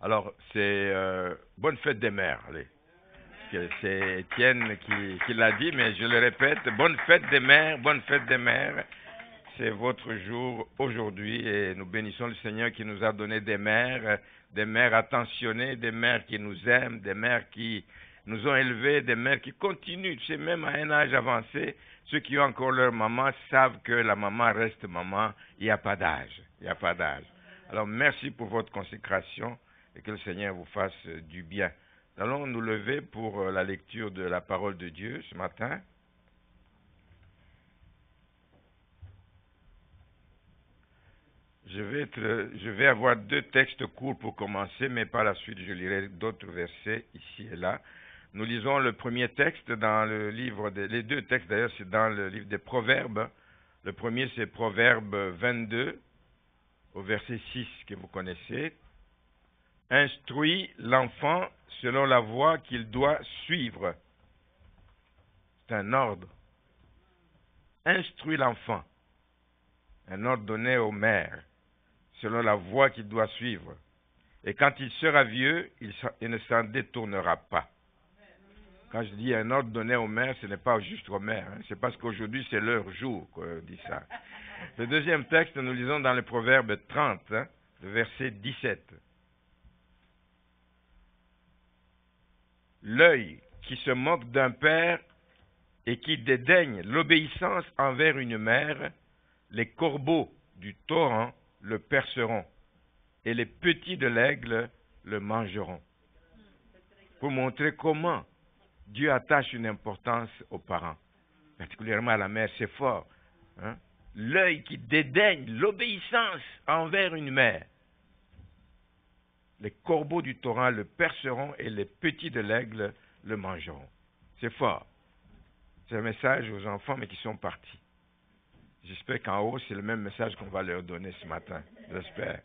Alors, c'est bonne fête des mères. Allez. C'est Étienne qui l'a dit, mais je le répète, bonne fête des mères, bonne fête des mères. C'est votre jour aujourd'hui et nous bénissons le Seigneur qui nous a donné des mères attentionnées, des mères qui nous aiment, des mères qui nous ont élevés, des mères qui continuent. Tu sais, même à un âge avancé, ceux qui ont encore leur maman savent que la maman reste maman. Il n'y a pas d'âge. Il n'y a pas d'âge. Alors, merci pour votre consécration et que le Seigneur vous fasse du bien. Nous allons nous lever pour la lecture de la parole de Dieu ce matin. Je vais avoir deux textes courts pour commencer, mais par la suite je lirai d'autres versets ici et là. Nous lisons le premier texte dans le livre, les deux textes d'ailleurs, c'est dans le livre des Proverbes. Le premier c'est Proverbe 22, au verset 6 que vous connaissez. Instruis l'enfant selon la voie qu'il doit suivre. C'est un ordre. Instruis l'enfant. Un ordre donné aux mères, selon la voie qu'il doit suivre. Et quand il sera vieux, il ne s'en détournera pas. Quand je dis un ordre donné aux mères, ce n'est pas juste aux mères. C'est parce qu'aujourd'hui, c'est leur jour qu'on dit ça. Le deuxième texte, nous lisons dans le Proverbe 30, le verset 17. L'œil qui se moque d'un père et qui dédaigne l'obéissance envers une mère, les corbeaux du torrent le perceront et les petits de l'aigle le mangeront. Pour montrer comment Dieu attache une importance aux parents, particulièrement à la mère, c'est fort. L'œil qui dédaigne l'obéissance envers une mère, les corbeaux du torrent le perceront et les petits de l'aigle le mangeront. C'est fort. C'est un message aux enfants, mais qui sont partis. J'espère qu'en haut, c'est le même message qu'on va leur donner ce matin. J'espère.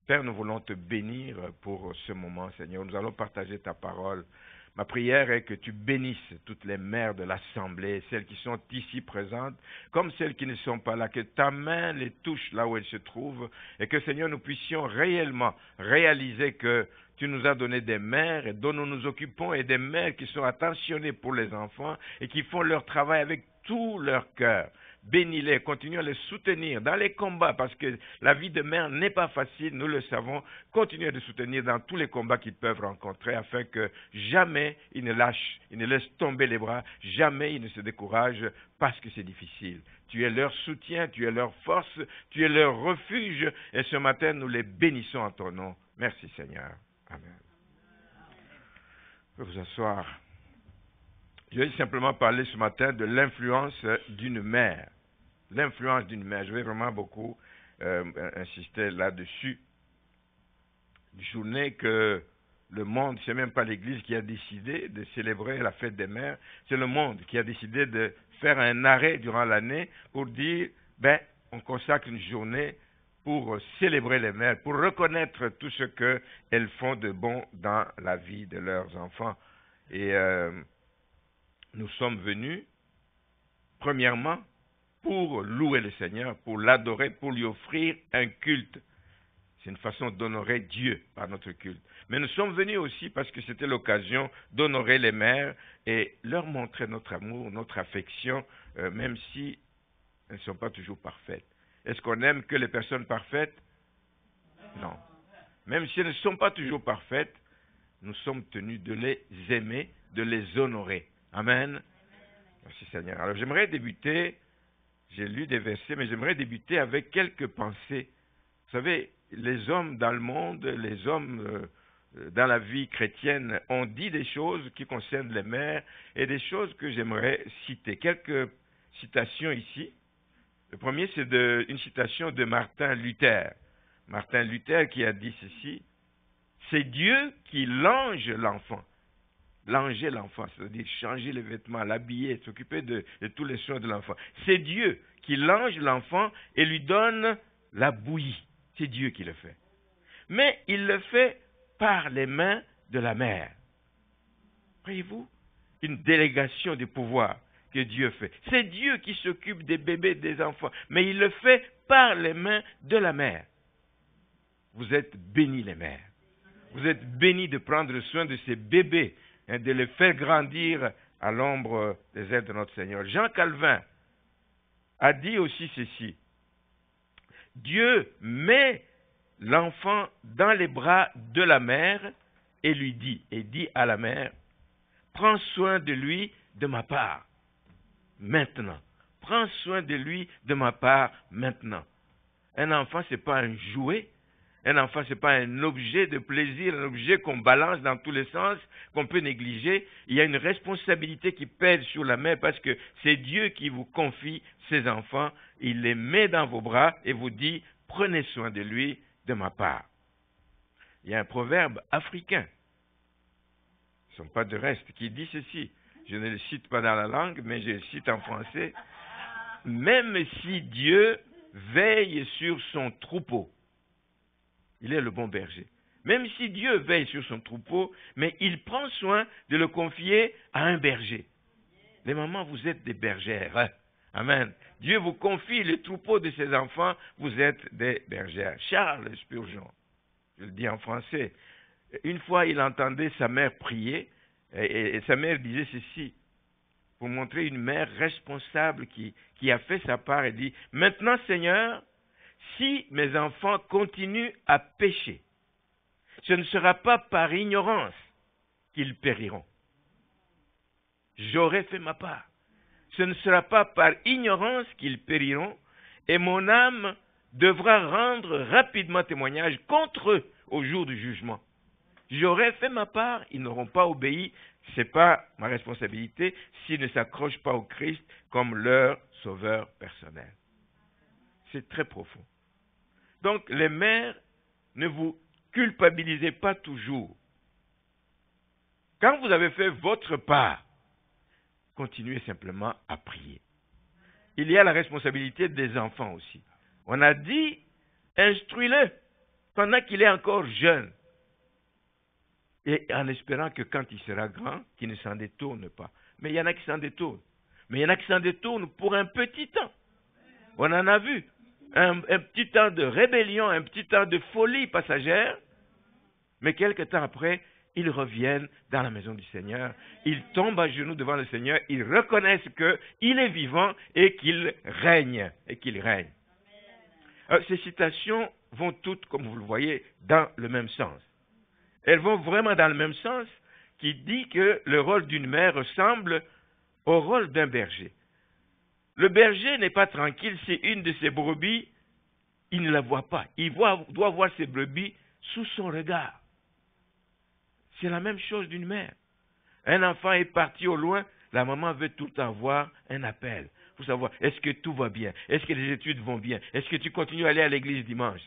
Père, nous voulons te bénir pour ce moment, Seigneur. Nous allons partager ta parole. Ma prière est que tu bénisses toutes les mères de l'Assemblée, celles qui sont ici présentes, comme celles qui ne sont pas là, que ta main les touche là où elles se trouvent, et que, Seigneur, nous puissions réellement réaliser que tu nous as donné des mères dont nous nous occupons et des mères qui sont attentionnées pour les enfants et qui font leur travail avec tout leur cœur. Bénis-les, continue à les soutenir dans les combats, parce que la vie de mère n'est pas facile, nous le savons. Continue à les soutenir dans tous les combats qu'ils peuvent rencontrer, afin que jamais ils ne lâchent, ils ne laissent tomber les bras, jamais ils ne se découragent, parce que c'est difficile. Tu es leur soutien, tu es leur force, tu es leur refuge, et ce matin nous les bénissons en ton nom. Merci Seigneur. Amen. Vous pouvez vous asseoir. Je vais simplement parler ce matin de l'influence d'une mère. L'influence d'une mère. Je vais vraiment beaucoup insister là-dessus. Une journée que le monde, c'est même pas l'Église qui a décidé de célébrer la fête des mères, c'est le monde qui a décidé de faire un arrêt durant l'année pour dire, on consacre une journée pour célébrer les mères, pour reconnaître tout ce qu'elles font de bon dans la vie de leurs enfants. Et nous sommes venus, premièrement, pour louer le Seigneur, pour l'adorer, pour lui offrir un culte. C'est une façon d'honorer Dieu par notre culte. Mais nous sommes venus aussi parce que c'était l'occasion d'honorer les mères et leur montrer notre amour, notre affection, même si elles ne sont pas toujours parfaites. Est-ce qu'on aime que les personnes parfaites? Non. Même si elles ne sont pas toujours parfaites, nous sommes tenus de les aimer, de les honorer. Amen. Merci Seigneur. Alors j'aimerais débuter, j'ai lu des versets, mais j'aimerais débuter avec quelques pensées. Vous savez, les hommes dans le monde, les hommes dans la vie chrétienne ont dit des choses qui concernent les mères et des choses que j'aimerais citer. Quelques citations ici. Le premier, c'est une citation de Martin Luther. Martin Luther qui a dit ceci: c'est Dieu qui lange l'enfant. Langer l'enfant, c'est-à-dire changer les vêtements, l'habiller, s'occuper de tous les soins de l'enfant. C'est Dieu qui lange l'enfant et lui donne la bouillie. C'est Dieu qui le fait. Mais il le fait par les mains de la mère. Voyez-vous, une délégation de pouvoir que Dieu fait. C'est Dieu qui s'occupe des bébés, des enfants, mais il le fait par les mains de la mère. Vous êtes bénis les mères. Vous êtes bénis de prendre soin de ces bébés, hein, de les faire grandir à l'ombre des ailes de notre Seigneur. Jean Calvin a dit aussi ceci. Dieu met l'enfant dans les bras de la mère et dit à la mère, prends soin de lui de ma part, maintenant. Prends soin de lui de ma part, maintenant. Un enfant, ce n'est pas un jouet. Un enfant, ce n'est pas un objet de plaisir, un objet qu'on balance dans tous les sens, qu'on peut négliger. Il y a une responsabilité qui pèse sur la mère parce que c'est Dieu qui vous confie ses enfants. Il les met dans vos bras et vous dit, prenez soin de lui de ma part. Il y a un proverbe africain, ce ne sont pas de reste, qui dit ceci. Je ne le cite pas dans la langue, mais je le cite en français. Même si Dieu veille sur son troupeau, il est le bon berger. Même si Dieu veille sur son troupeau, mais il prend soin de le confier à un berger. Les mamans, vous êtes des bergères. Amen. Dieu vous confie le troupeau de ses enfants, vous êtes des bergères. Charles Spurgeon, je le dis en français, une fois il entendait sa mère prier, et sa mère disait ceci, pour montrer une mère responsable qui a fait sa part et dit, maintenant Seigneur, si mes enfants continuent à pécher, ce ne sera pas par ignorance qu'ils périront. J'aurai fait ma part. Ce ne sera pas par ignorance qu'ils périront, et mon âme devra rendre rapidement témoignage contre eux au jour du jugement. J'aurai fait ma part, ils n'auront pas obéi, ce n'est pas ma responsabilité s'ils ne s'accrochent pas au Christ comme leur sauveur personnel. C'est très profond. Donc, les mères, ne vous culpabilisez pas toujours. Quand vous avez fait votre part, continuez simplement à prier. Il y a la responsabilité des enfants aussi. On a dit, instruis-le pendant qu'il est encore jeune. Et en espérant que quand il sera grand, qu'il ne s'en détourne pas. Mais il y en a qui s'en détournent. Mais il y en a qui s'en détournent pour un petit temps. On en a vu. Un petit temps de rébellion, un petit temps de folie passagère. Mais quelque temps après, ils reviennent dans la maison du Seigneur. Ils tombent à genoux devant le Seigneur. Ils reconnaissent qu'il est vivant et qu'il règne. Alors, ces citations vont toutes, comme vous le voyez, dans le même sens. Elles vont vraiment dans le même sens qui dit que le rôle d'une mère ressemble au rôle d'un berger. Le berger n'est pas tranquille si une de ses brebis, il ne la voit pas. Il doit voir ses brebis sous son regard. C'est la même chose d'une mère. Un enfant est parti au loin, la maman veut tout le temps avoir un appel pour savoir est-ce que tout va bien, est-ce que les études vont bien, est-ce que tu continues à aller à l'église dimanche.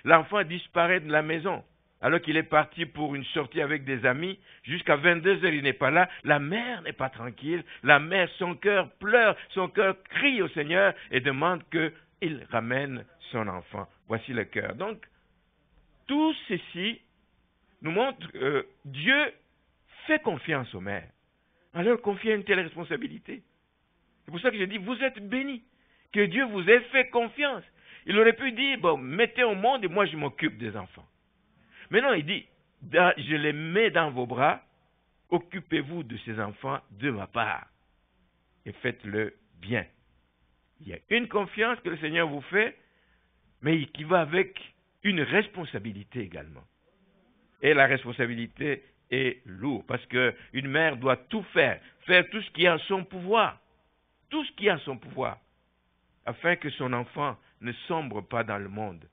L'enfant disparaît de la maison. Alors qu'il est parti pour une sortie avec des amis, jusqu'à 22 heures, il n'est pas là. La mère n'est pas tranquille. La mère, son cœur pleure, son cœur crie au Seigneur et demande qu'il ramène son enfant. Voici le cœur. Donc, tout ceci nous montre que Dieu fait confiance aux mères. En leur confier une telle responsabilité. C'est pour ça que je dis, vous êtes bénis. Que Dieu vous ait fait confiance. Il aurait pu dire, bon, mettez au monde et moi je m'occupe des enfants. Mais non, il dit, je les mets dans vos bras, occupez-vous de ces enfants de ma part et faites-le bien. Il y a une confiance que le Seigneur vous fait, mais qui va avec une responsabilité également. Et la responsabilité est lourde, parce qu'une mère doit tout faire tout ce qui est en son pouvoir, afin que son enfant ne sombre pas dans le monde.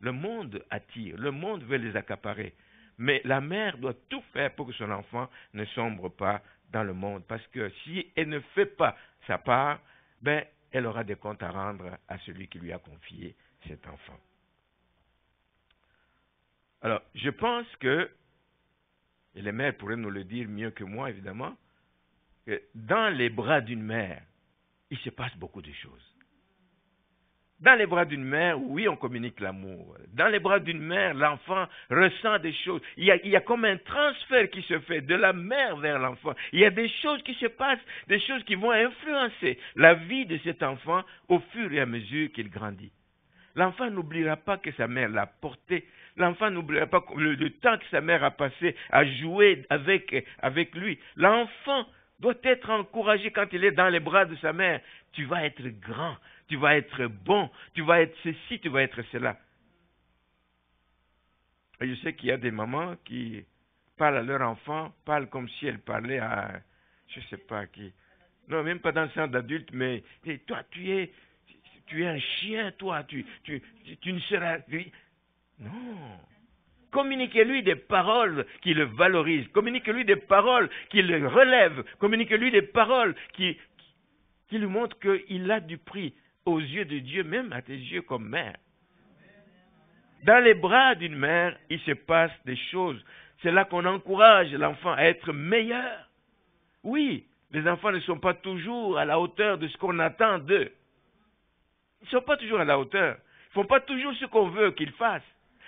Le monde attire, le monde veut les accaparer. Mais la mère doit tout faire pour que son enfant ne sombre pas dans le monde. Parce que si elle ne fait pas sa part, elle aura des comptes à rendre à celui qui lui a confié cet enfant. Alors, je pense que, et les mères pourraient nous le dire mieux que moi évidemment, que dans les bras d'une mère, il se passe beaucoup de choses. Dans les bras d'une mère, oui, on communique l'amour. Dans les bras d'une mère, l'enfant ressent des choses. Il y a comme un transfert qui se fait de la mère vers l'enfant. Il y a des choses qui se passent, des choses qui vont influencer la vie de cet enfant au fur et à mesure qu'il grandit. L'enfant n'oubliera pas que sa mère l'a porté. L'enfant n'oubliera pas le temps que sa mère a passé à jouer avec lui. L'enfant doit être encouragé quand il est dans les bras de sa mère. Tu vas être grand, tu vas être bon, tu vas être ceci, tu vas être cela. Et je sais qu'il y a des mamans qui parlent à leur enfant, parlent comme si elles parlaient à, je ne sais pas qui. Non, même pas dans le sens d'adulte, mais toi, tu es un chien, toi, tu ne seras... Non. Communiquez-lui des paroles qui le valorisent. Communiquez-lui des paroles qui le relèvent. Communiquez-lui des paroles qui lui montrent qu'il a du prix aux yeux de Dieu, même à tes yeux comme mère. Dans les bras d'une mère, il se passe des choses. C'est là qu'on encourage l'enfant à être meilleur. Oui, les enfants ne sont pas toujours à la hauteur de ce qu'on attend d'eux. Ils ne sont pas toujours à la hauteur. Ils ne font pas toujours ce qu'on veut qu'ils fassent.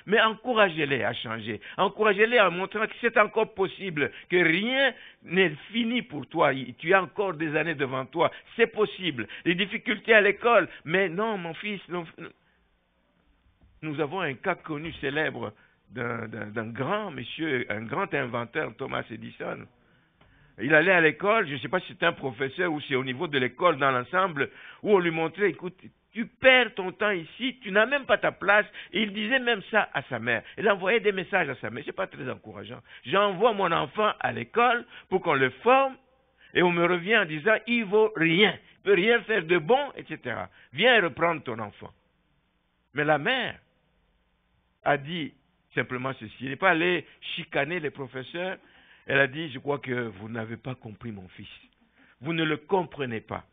Mais encouragez-les à changer. Encouragez-les en montrant que c'est encore possible, que rien n'est fini pour toi. Tu as encore des années devant toi. C'est possible. Les difficultés à l'école. Mais non, mon fils, non. Nous avons un cas connu, célèbre, d'un grand monsieur, un grand inventeur, Thomas Edison. Il allait à l'école, je ne sais pas si c'est un professeur ou si c'est au niveau de l'école dans l'ensemble, où on lui montrait, écoute, tu perds ton temps ici, tu n'as même pas ta place. Et il disait même ça à sa mère. Il envoyait des messages à sa mère. Ce n'est pas très encourageant. J'envoie mon enfant à l'école pour qu'on le forme et on me revient en disant, il vaut rien, il ne peut rien faire de bon, etc. Viens reprendre ton enfant. Mais la mère a dit simplement ceci. Elle n'est pas allée chicaner les professeurs. Elle a dit, je crois que vous n'avez pas compris mon fils. Vous ne le comprenez pas.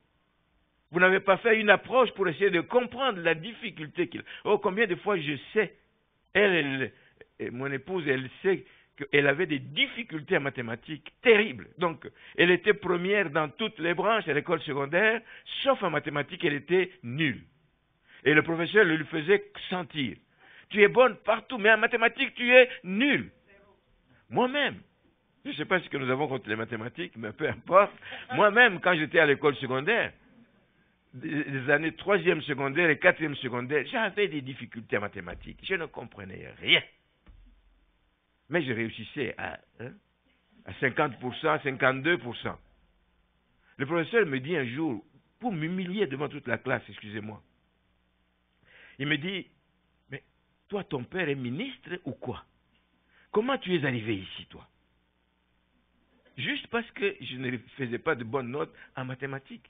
Vous n'avez pas fait une approche pour essayer de comprendre la difficulté qu'il a. Oh, combien de fois je sais, mon épouse, elle sait qu'elle avait des difficultés en mathématiques terribles. Donc, elle était première dans toutes les branches à l'école secondaire, sauf en mathématiques, elle était nulle. Et le professeur le lui faisait sentir. Tu es bonne partout, mais en mathématiques, tu es nulle. Moi-même, je ne sais pas ce que nous avons contre les mathématiques, mais peu importe. Moi-même, quand j'étais à l'école secondaire, des années 3e secondaire et 4e secondaire, j'avais des difficultés en mathématiques. Je ne comprenais rien. Mais je réussissais à 50%, 52%. Le professeur me dit un jour, pour m'humilier devant toute la classe, excusez-moi, il me dit, mais toi, ton père est ministre ou quoi? Comment tu es arrivé ici, toi? Juste parce que je ne faisais pas de bonnes notes en mathématiques.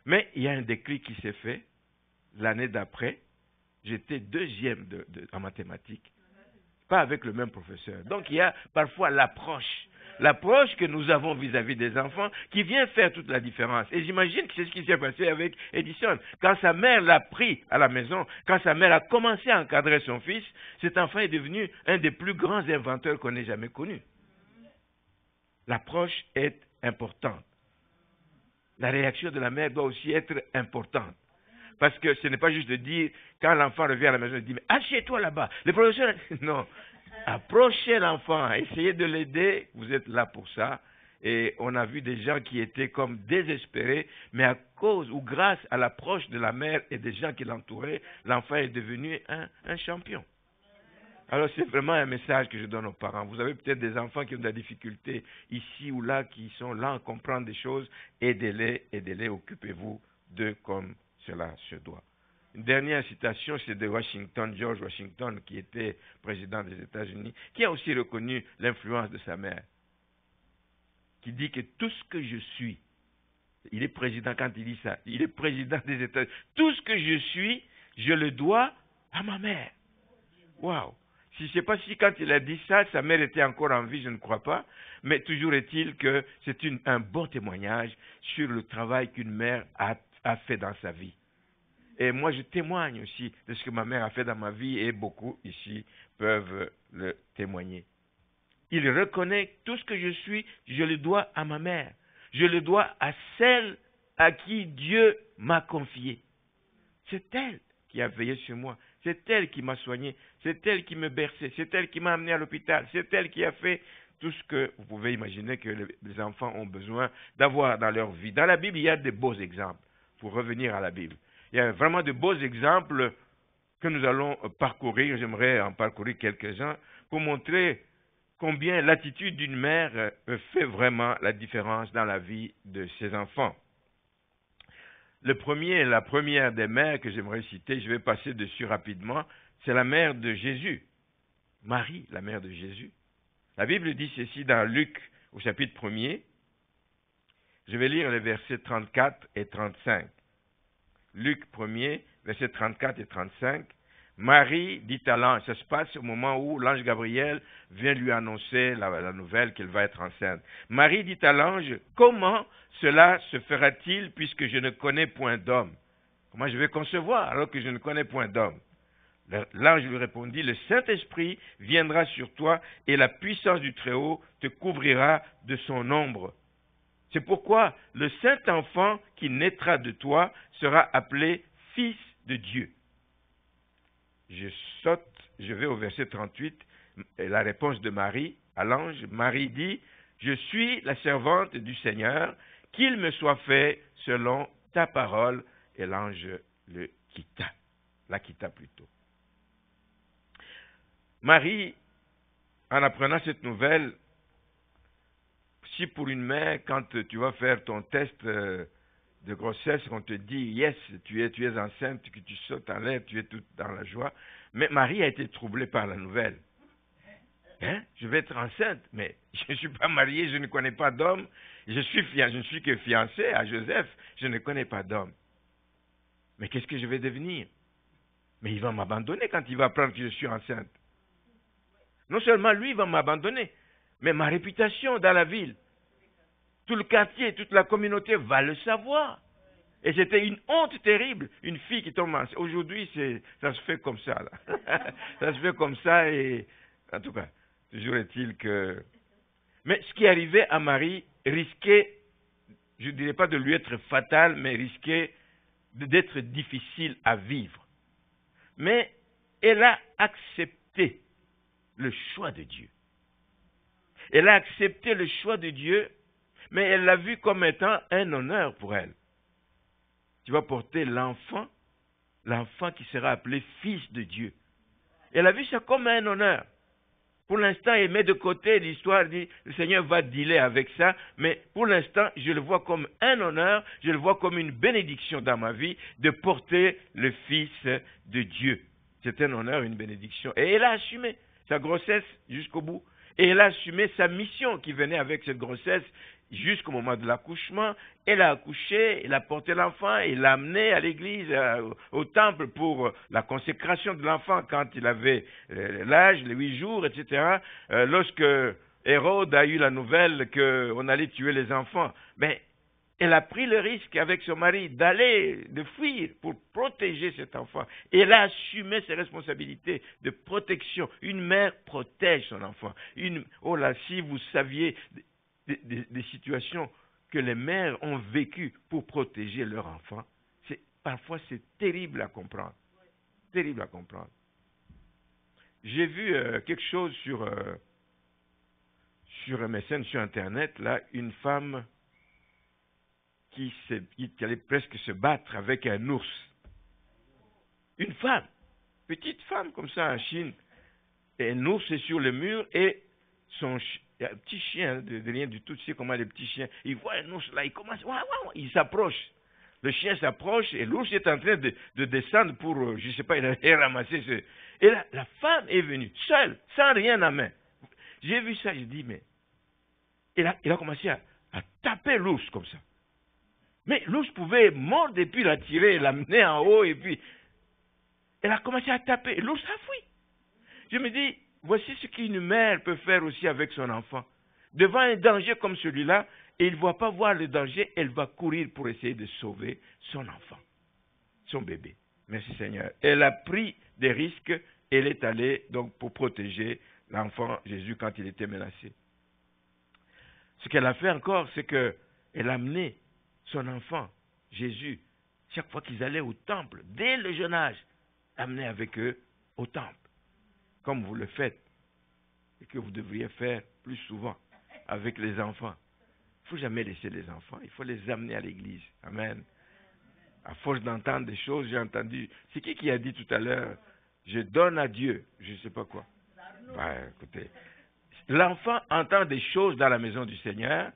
Mais il y a un déclic qui s'est fait. L'année d'après, j'étais 2e en mathématiques. Pas avec le même professeur. Donc il y a parfois l'approche. L'approche que nous avons vis-à-vis des enfants qui vient faire toute la différence. Et j'imagine que c'est ce qui s'est passé avec Edison. Quand sa mère l'a pris à la maison, quand sa mère a commencé à encadrer son fils, cet enfant est devenu un des plus grands inventeurs qu'on ait jamais connu. L'approche est importante. La réaction de la mère doit aussi être importante. Parce que ce n'est pas juste de dire, quand l'enfant revient à la maison, il dit, mais assieds-toi là-bas. Le professeur, non. Approchez l'enfant, essayez de l'aider, vous êtes là pour ça. Et on a vu des gens qui étaient comme désespérés, mais à cause ou grâce à l'approche de la mère et des gens qui l'entouraient, l'enfant est devenu un champion. Alors c'est vraiment un message que je donne aux parents. Vous avez peut-être des enfants qui ont de la difficulté ici ou là, qui sont là à comprendre des choses. Aidez-les, occupez-vous d'eux comme cela se doit. Une dernière citation, c'est de Washington, George Washington, qui était président des États-Unis, qui a aussi reconnu l'influence de sa mère, qui dit que tout ce que je suis, il est président quand il dit ça, il est président des États-Unis, tout ce que je suis, je le dois à ma mère. Waouh! Je ne sais pas si quand il a dit ça, sa mère était encore en vie, je ne crois pas, mais toujours est-il que c'est un bon témoignage sur le travail qu'une mère a fait dans sa vie. Et moi, je témoigne aussi de ce que ma mère a fait dans ma vie et beaucoup ici peuvent le témoigner. Il reconnaît tout ce que je suis, je le dois à ma mère. Je le dois à celle à qui Dieu m'a confié. C'est elle qui a veillé sur moi. C'est elle qui m'a soigné. C'est elle qui me berçait. C'est elle qui m'a amené à l'hôpital. C'est elle qui a fait tout ce que vous pouvez imaginer que les enfants ont besoin d'avoir dans leur vie. Dans la Bible, il y a de beaux exemples. Pour revenir à la Bible. Il Il y a vraiment de beaux exemples que nous allons parcourir. J'aimerais en parcourir quelques-uns pour montrer combien l'attitude d'une mère fait vraiment la différence dans la vie de ses enfants. La première des mères que j'aimerais citer, je vais passer dessus rapidement, c'est la mère de Jésus, Marie, la mère de Jésus. La Bible dit ceci dans Luc au chapitre 1er. Je vais lire les versets 34 et 35. Luc 1er, versets 34 et 35. Marie dit à l'ange, ça se passe au moment où l'ange Gabriel vient lui annoncer la nouvelle qu'elle va être enceinte. Marie dit à l'ange, comment cela se fera-t-il puisque je ne connais point d'homme? Comment je vais concevoir alors que je ne connais point d'homme? L'ange lui répondit, le Saint-Esprit viendra sur toi et la puissance du Très-Haut te couvrira de son ombre. C'est pourquoi le Saint-Enfant qui naîtra de toi sera appelé Fils de Dieu. Je vais au verset 38, et la réponse de Marie à l'ange. Marie dit, je suis la servante du Seigneur, qu'il me soit fait selon ta parole. Et l'ange la quitta plutôt. Marie, en apprenant cette nouvelle, si pour une mère, quand tu vas faire ton test de grossesse, on te dit, yes, tu es enceinte, que tu sautes en l'air, tu es toute dans la joie. Mais Marie a été troublée par la nouvelle. Je vais être enceinte, mais je ne suis pas mariée, je ne connais pas d'homme. Je ne suis que fiancée à Joseph, je ne connais pas d'homme. Mais qu'est-ce que je vais devenir? Mais il va m'abandonner quand il va apprendre que je suis enceinte. Non seulement lui, il va m'abandonner, mais ma réputation dans la ville, tout le quartier, toute la communauté va le savoir. Et c'était une honte terrible, une fille qui tombe enceinte. Aujourd'hui, ça se fait comme ça. Là. Ça se fait comme ça et, en tout cas, toujours est-il que... Mais ce qui arrivait à Marie risquait, je ne dirais pas de lui être fatal, mais risquait d'être difficile à vivre. Mais elle a accepté le choix de Dieu. Elle a accepté le choix de Dieu, mais elle l'a vu comme étant un honneur pour elle. Tu vas porter l'enfant qui sera appelé fils de Dieu. Elle a vu ça comme un honneur. Pour l'instant, elle met de côté l'histoire, dit, le Seigneur va dealer avec ça, mais pour l'instant, je le vois comme un honneur, je le vois comme une bénédiction dans ma vie de porter le Fils de Dieu. C'est un honneur, une bénédiction. Et elle a assumé sa grossesse jusqu'au bout. Et elle a assumé sa mission qui venait avec cette grossesse jusqu'au moment de l'accouchement. Elle a accouché, elle a porté l'enfant, elle l'a amené à l'église, au temple pour la consécration de l'enfant quand il avait l'âge, les 8 jours, etc. Lorsque Hérode a eu la nouvelle qu'on allait tuer les enfants, mais elle a pris le risque avec son mari de fuir pour protéger cet enfant. Et elle a assumé ses responsabilités de protection. Une mère protège son enfant. Oh là, si vous saviez des situations que les mères ont vécues pour protéger leur enfant, parfois c'est terrible à comprendre. Terrible à comprendre. J'ai vu quelque chose sur MSN, sur Internet, là, une femme qui allait presque se battre avec un ours. Une femme, petite femme comme ça en Chine. Et un ours est sur le mur et un petit chien, de rien du tout, tu sais comment les petits chiens, il voit un ours là, il commence, il s'approche. Le chien s'approche et l'ours est en train de descendre pour, je ne sais pas, il a ramassé. Et là, la femme est venue, seule, sans rien à main. J'ai vu ça, j'ai dit, mais... Il a commencé à taper l'ours comme ça. Mais l'ours pouvait mordre et puis l'attirer, l'amener en haut et puis... Elle a commencé à taper. L'ours a fui. Je me dis, voici ce qu'une mère peut faire aussi avec son enfant. Devant un danger comme celui-là, et il ne va pas voir le danger, elle va courir pour essayer de sauver son enfant, son bébé. Merci Seigneur. Elle a pris des risques, elle est allée donc pour protéger l'enfant Jésus quand il était menacé. Ce qu'elle a fait encore, c'est qu'elle a amené son enfant, Jésus, chaque fois qu'ils allaient au temple, dès le jeune âge, amener avec eux au temple, comme vous le faites, et que vous devriez faire plus souvent avec les enfants. Il ne faut jamais laisser les enfants, il faut les amener à l'église. Amen. À force d'entendre des choses, j'ai entendu... C'est qui a dit tout à l'heure, je donne à Dieu, je ne sais pas quoi. Écoutez, l'enfant entend des choses dans la maison du Seigneur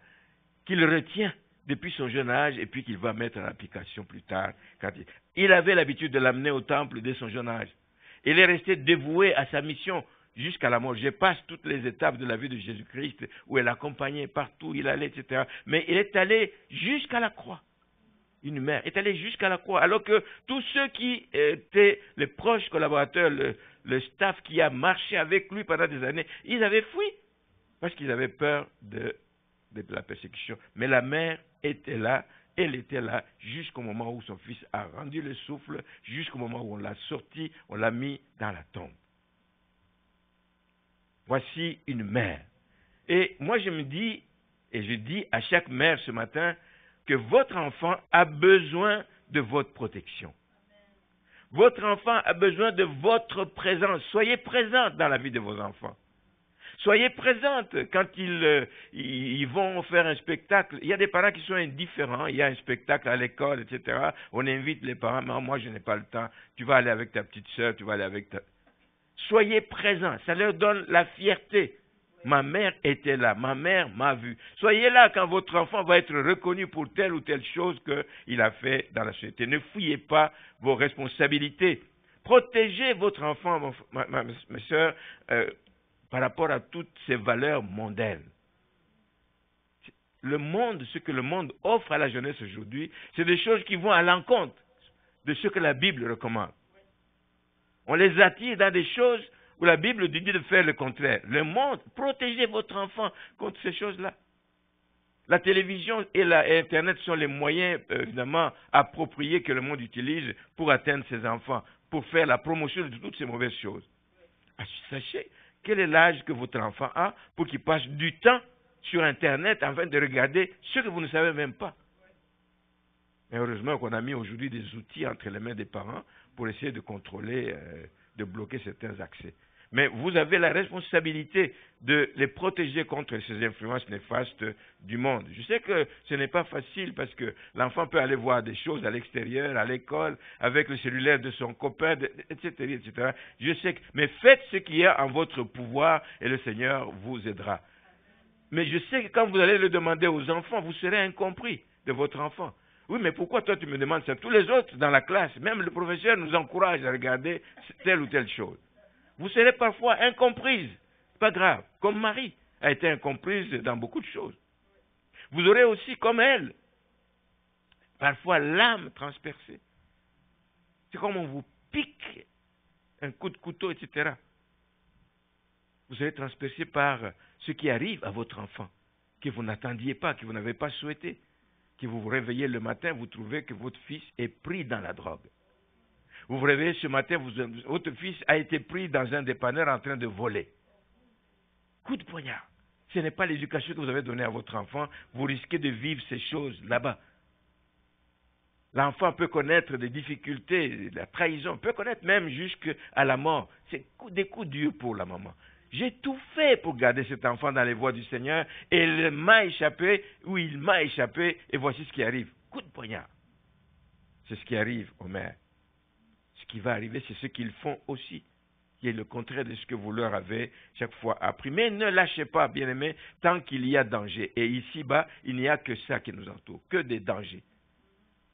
qu'il retient depuis son jeune âge et puis qu'il va mettre en application plus tard. Il avait l'habitude de l'amener au temple dès son jeune âge. Il est resté dévoué à sa mission jusqu'à la mort. Je passe toutes les étapes de la vie de Jésus-Christ où il l'accompagnait partout, il allait, etc. Mais il est allé jusqu'à la croix. Une mère est allée jusqu'à la croix, alors que tous ceux qui étaient les proches collaborateurs, le staff qui a marché avec lui pendant des années, ils avaient fui parce qu'ils avaient peur de la persécution. Mais la mère était là, elle était là jusqu'au moment où son fils a rendu le souffle, jusqu'au moment où on l'a sorti, on l'a mis dans la tombe. Voici une mère. Et moi je me dis, et je dis à chaque mère ce matin, que votre enfant a besoin de votre protection. Votre enfant a besoin de votre présence. Soyez présente dans la vie de vos enfants. Soyez présente quand ils vont faire un spectacle. Il y a des parents qui sont indifférents. Il y a un spectacle à l'école, etc. On invite les parents. Mais moi, je n'ai pas le temps. Tu vas aller avec ta petite sœur. Tu vas aller avec ta... Soyez présents. Ça leur donne la fierté. Ma mère était là. Ma mère m'a vu. Soyez là quand votre enfant va être reconnu pour telle ou telle chose qu'il a fait dans la société. Ne fouillez pas vos responsabilités. Protégez votre enfant, mes sœurs, par rapport à toutes ces valeurs mondaines. Le monde, ce que le monde offre à la jeunesse aujourd'hui, c'est des choses qui vont à l'encontre de ce que la Bible recommande. On les attire dans des choses où la Bible dit de faire le contraire. Le monde, protégez votre enfant contre ces choses-là. La télévision et Internet sont les moyens, évidemment, appropriés que le monde utilise pour atteindre ses enfants, pour faire la promotion de toutes ces mauvaises choses. Sachez quel est l'âge que votre enfant a pour qu'il passe du temps sur Internet afin de regarder ce que vous ne savez même pas. Mais heureusement qu'on a mis aujourd'hui des outils entre les mains des parents pour essayer de contrôler, de bloquer certains accès. Mais vous avez la responsabilité de les protéger contre ces influences néfastes du monde. Je sais que ce n'est pas facile parce que l'enfant peut aller voir des choses à l'extérieur, à l'école, avec le cellulaire de son copain, etc., etc. Je sais que, mais faites ce qui est en votre pouvoir et le Seigneur vous aidera. Mais je sais que quand vous allez le demander aux enfants, vous serez incompris de votre enfant. Oui, mais pourquoi toi tu me demandes ça? Tous les autres dans la classe, même le professeur nous encourage à regarder telle ou telle chose. Vous serez parfois incomprise. Pas grave. Comme Marie a été incomprise dans beaucoup de choses. Vous aurez aussi, comme elle, parfois l'âme transpercée. C'est comme on vous pique un coup de couteau, etc. Vous serez transpercé par ce qui arrive à votre enfant, que vous n'attendiez pas, que vous n'avez pas souhaité. Que vous vous réveillez le matin, vous trouvez que votre fils est pris dans la drogue. Vous vous réveillez ce matin, votre fils a été pris dans un dépanneur en train de voler. Coup de poignard. Ce n'est pas l'éducation que vous avez donnée à votre enfant. Vous risquez de vivre ces choses là-bas. L'enfant peut connaître des difficultés, la trahison, peut connaître même jusqu'à la mort. C'est des coups durs pour la maman. J'ai tout fait pour garder cet enfant dans les voies du Seigneur et il m'a échappé, ou il m'a échappé, et voici ce qui arrive. Coup de poignard. C'est ce qui arrive aux mères. Ce qui va arriver, c'est ce qu'ils font aussi, qui est le contraire de ce que vous leur avez chaque fois appris. Mais ne lâchez pas, bien-aimés, tant qu'il y a danger. Et ici-bas, il n'y a que ça qui nous entoure, que des dangers.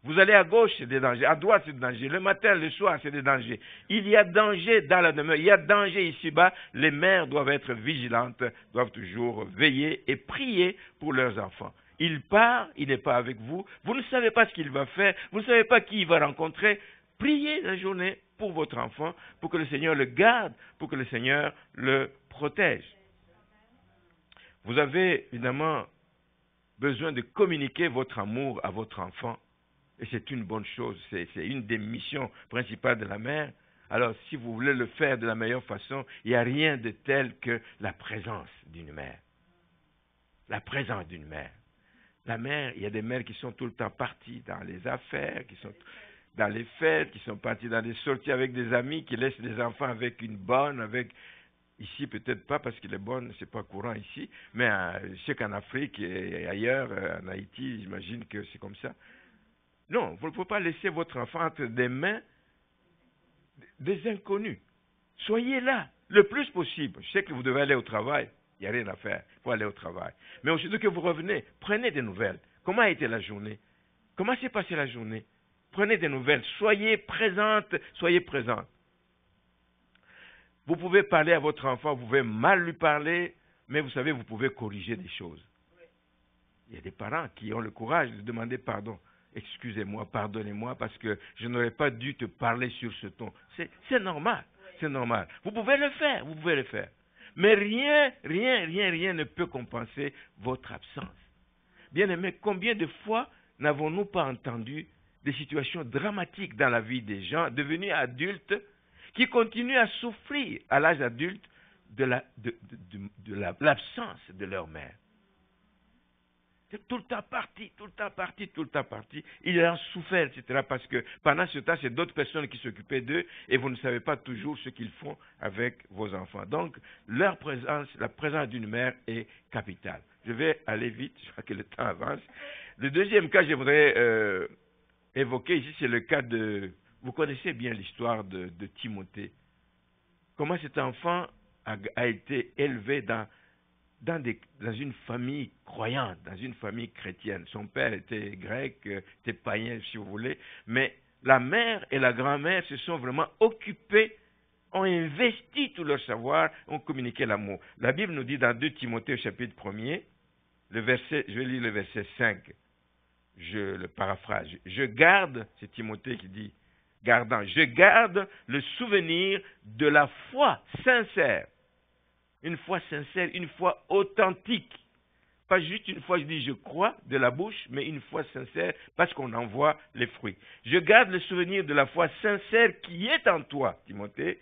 Vous allez à gauche, c'est des dangers. À droite, c'est des dangers. Le matin, le soir, c'est des dangers. Il y a danger dans la demeure. Il y a danger ici-bas. Les mères doivent être vigilantes, doivent toujours veiller et prier pour leurs enfants. Il part, il n'est pas avec vous. Vous ne savez pas ce qu'il va faire. Vous ne savez pas qui il va rencontrer. Priez la journée pour votre enfant, pour que le Seigneur le garde, pour que le Seigneur le protège. Vous avez évidemment besoin de communiquer votre amour à votre enfant. Et c'est une bonne chose, c'est une des missions principales de la mère. Alors, si vous voulez le faire de la meilleure façon, il n'y a rien de tel que la présence d'une mère. La présence d'une mère. La mère, il y a des mères qui sont tout le temps parties dans les affaires, qui sont dans les fêtes, qui sont parties dans des sorties avec des amis, qui laissent des enfants avec une bonne, avec... Ici, peut-être pas, parce que les bonnes, c'est pas courant ici, mais je sais qu'en Afrique et ailleurs, en Haïti, j'imagine que c'est comme ça. Non, vous ne pouvez pas laisser votre enfant entre des mains des inconnus. Soyez là le plus possible. Je sais que vous devez aller au travail. Il n'y a rien à faire. Il faut aller au travail. Mais aussitôt que vous revenez, prenez des nouvelles. Comment a été la journée? Comment s'est passée la journée? Prenez des nouvelles. Soyez présente. Soyez présente. Vous pouvez parler à votre enfant. Vous pouvez mal lui parler. Mais vous savez, vous pouvez corriger des choses. Il y a des parents qui ont le courage de demander pardon. Excusez-moi, pardonnez-moi, parce que je n'aurais pas dû te parler sur ce ton. C'est normal, c'est normal. Vous pouvez le faire, vous pouvez le faire. Mais rien ne peut compenser votre absence. Bien-aimés, combien de fois n'avons-nous pas entendu des situations dramatiques dans la vie des gens devenus adultes qui continuent à souffrir à l'âge adulte de l'absence de leur mère? C'est tout le temps parti. Il a souffert, etc. Parce que pendant ce temps, c'est d'autres personnes qui s'occupaient d'eux et vous ne savez pas toujours ce qu'ils font avec vos enfants. Donc, leur présence, la présence d'une mère est capitale. Je vais aller vite, je crois que le temps avance. Le deuxième cas que je voudrais évoquer ici, c'est le cas de... Vous connaissez bien l'histoire de Timothée. Comment cet enfant a été élevé dans une famille croyante, dans une famille chrétienne. Son père était grec, était païen si vous voulez, mais la mère et la grand-mère se sont vraiment occupées, ont investi tout leur savoir, ont communiqué l'amour. La Bible nous dit dans 2 Timothée au chapitre 1er, je vais lire le verset 5, je le paraphrase. Je garde, c'est Timothée qui dit, je garde le souvenir de la foi sincère. Une foi sincère, une foi authentique. Pas juste une foi, je dis je crois de la bouche, mais une foi sincère parce qu'on en voit les fruits. Je garde le souvenir de la foi sincère qui est en toi, Timothée,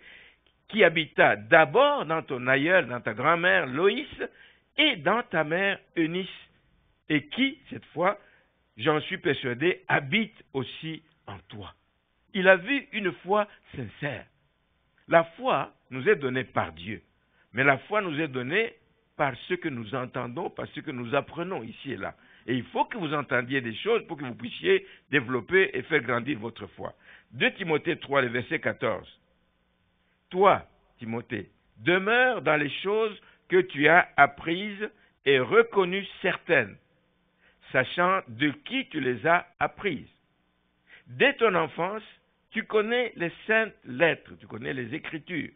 qui habita d'abord dans ton aïeul, dans ta grand-mère Loïs, et dans ta mère Eunice, et qui, cette fois, j'en suis persuadé, habite aussi en toi. Il a vu une foi sincère. La foi nous est donnée par Dieu. Mais la foi nous est donnée par ce que nous entendons, par ce que nous apprenons ici et là. Et il faut que vous entendiez des choses pour que vous puissiez développer et faire grandir votre foi. 2 Timothée 3, le verset 14. Toi, Timothée, demeure dans les choses que tu as apprises et reconnues certaines, sachant de qui tu les as apprises. Dès ton enfance, tu connais les saintes lettres, tu connais les Écritures,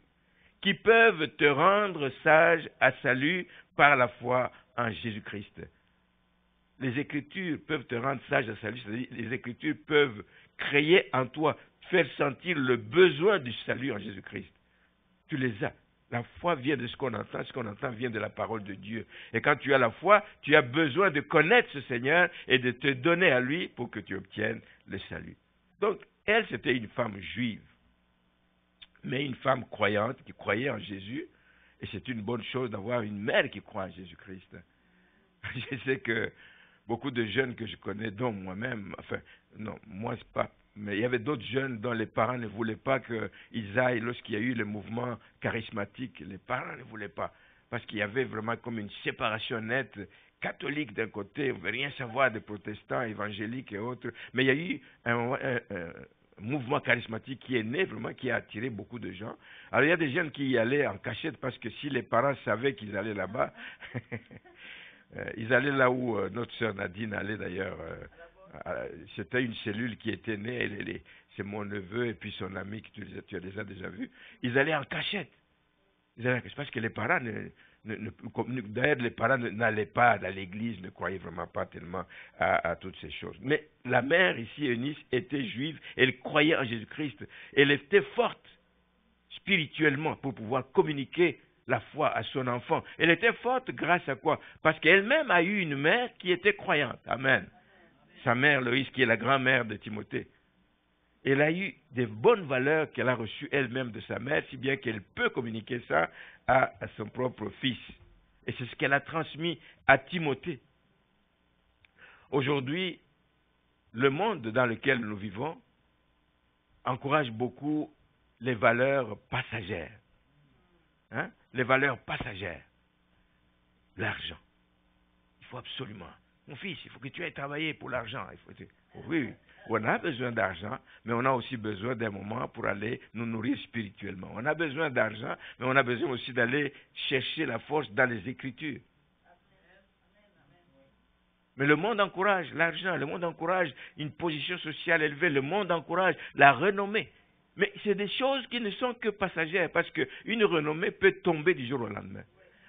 qui peuvent te rendre sage à salut par la foi en Jésus-Christ. Les Écritures peuvent te rendre sage à salut, c'est-à-dire les Écritures peuvent créer en toi, faire sentir le besoin du salut en Jésus-Christ. Tu les as. La foi vient de ce qu'on entend vient de la parole de Dieu. Et quand tu as la foi, tu as besoin de connaître ce Seigneur et de te donner à lui pour que tu obtiennes le salut. Donc, elle, c'était une femme juive, mais une femme croyante qui croyait en Jésus, et c'est une bonne chose d'avoir une mère qui croit en Jésus-Christ. Je sais que beaucoup de jeunes que je connais, dont moi-même, enfin, non, moi c'est pas, mais il y avait d'autres jeunes dont les parents ne voulaient pas qu'ils aillent, lorsqu'il y a eu le mouvement charismatique, les parents ne voulaient pas, parce qu'il y avait vraiment comme une séparation nette, catholique d'un côté, on ne veut rien savoir des protestants, évangéliques et autres, mais il y a eu un mouvement charismatique qui est né vraiment, qui a attiré beaucoup de gens. Alors il y a des jeunes qui y allaient en cachette parce que si les parents savaient qu'ils allaient là-bas, ils allaient là où notre sœur Nadine allait d'ailleurs. C'était une cellule qui était née, c'est mon neveu et puis son ami que tu as déjà vu. Ils allaient en cachette. Parce que les parents d'ailleurs, les parents n'allaient pas à l'église, ne croyaient vraiment pas tellement à toutes ces choses. Mais la mère ici, Eunice, était juive, elle croyait en Jésus-Christ, elle était forte spirituellement pour pouvoir communiquer la foi à son enfant. Elle était forte grâce à quoi? Parce qu'elle-même a eu une mère qui était croyante. Amen. Sa mère Loïs, qui est la grand-mère de Timothée. Elle a eu des bonnes valeurs qu'elle a reçues elle-même de sa mère, si bien qu'elle peut communiquer ça à son propre fils. Et c'est ce qu'elle a transmis à Timothée. Aujourd'hui, le monde dans lequel nous vivons encourage beaucoup les valeurs passagères. Les valeurs passagères. L'argent. Il faut absolument mon fils, il faut que tu ailles travailler pour l'argent. Oui, on a besoin d'argent, mais on a aussi besoin d'un moment pour aller nous nourrir spirituellement. On a besoin d'argent, mais on a besoin aussi d'aller chercher la force dans les Écritures. Mais le monde encourage l'argent, le monde encourage une position sociale élevée, le monde encourage la renommée. Mais c'est des choses qui ne sont que passagères, parce qu'une renommée peut tomber du jour au lendemain.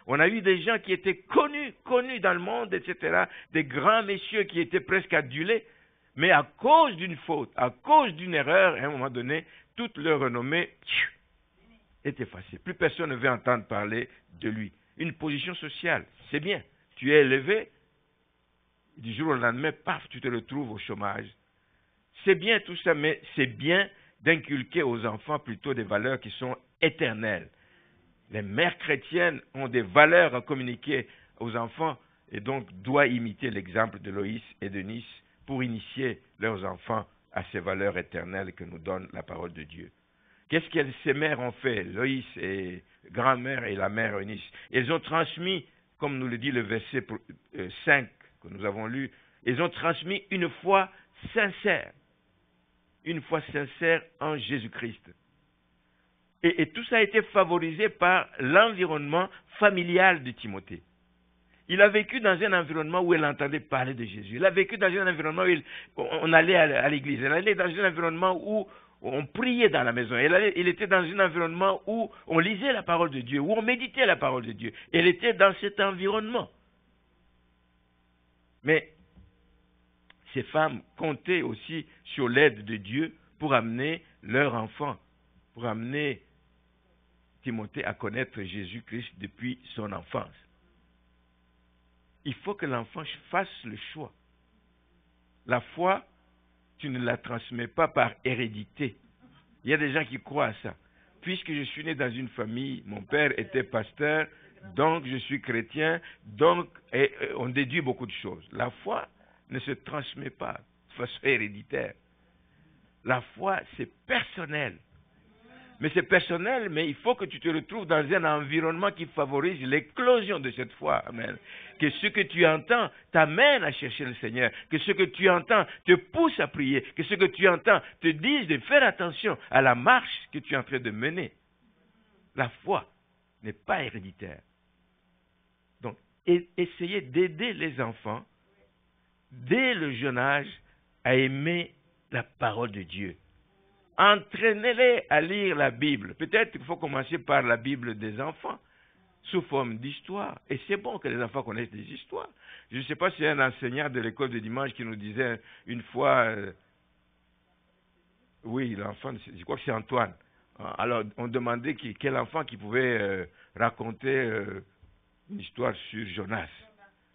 On a eu des gens qui étaient connus dans le monde, etc., des grands messieurs qui étaient presque adulés, mais à cause d'une faute, à cause d'une erreur, à un moment donné, toute leur renommée est effacée. Plus personne ne veut entendre parler de lui. Une position sociale, c'est bien. Tu es élevé, du jour au lendemain, paf, tu te retrouves au chômage. C'est bien tout ça, mais c'est bien d'inculquer aux enfants plutôt des valeurs qui sont éternelles. Les mères chrétiennes ont des valeurs à communiquer aux enfants et donc doivent imiter l'exemple de Loïs et de Nice pour initier leurs enfants à ces valeurs éternelles que nous donne la parole de Dieu. Qu'est-ce que ces mères ont fait, Loïs et grand-mère et la mère Eunice? Elles ont transmis, comme nous le dit le verset 5 que nous avons lu, elles ont transmis une foi sincère en Jésus-Christ. Et tout ça a été favorisé par l'environnement familial de Timothée. Il a vécu dans un environnement où il entendait parler de Jésus. Il a vécu dans un environnement où on allait à l'église. Il allait dans un environnement où on priait dans la maison. Il était dans un environnement où on lisait la parole de Dieu, où on méditait la parole de Dieu. Il était dans cet environnement. Mais ces femmes comptaient aussi sur l'aide de Dieu pour amener leur enfant, pour amener Timothée à connaître Jésus-Christ depuis son enfance. Il faut que l'enfant fasse le choix. La foi, tu ne la transmets pas par hérédité. Il y a des gens qui croient à ça. Puisque je suis né dans une famille, mon père était pasteur, donc je suis chrétien, donc on déduit beaucoup de choses. La foi ne se transmet pas de façon héréditaire. La foi, c'est personnel. Mais c'est personnel, mais il faut que tu te retrouves dans un environnement qui favorise l'éclosion de cette foi. Amen. Que ce que tu entends t'amène à chercher le Seigneur. Que ce que tu entends te pousse à prier. Que ce que tu entends te dise de faire attention à la marche que tu es en train de mener. La foi n'est pas héréditaire. Donc, essayez d'aider les enfants, dès le jeune âge, à aimer la parole de Dieu. Entraînez-les à lire la Bible. Peut-être qu'il faut commencer par la Bible des enfants, sous forme d'histoire. Et c'est bon que les enfants connaissent des histoires. Je ne sais pas si c'est un enseignant de l'école de dimanche qui nous disait une fois, oui, l'enfant, je crois que c'est Antoine. Alors, on demandait quel enfant qui pouvait raconter une histoire sur Jonas.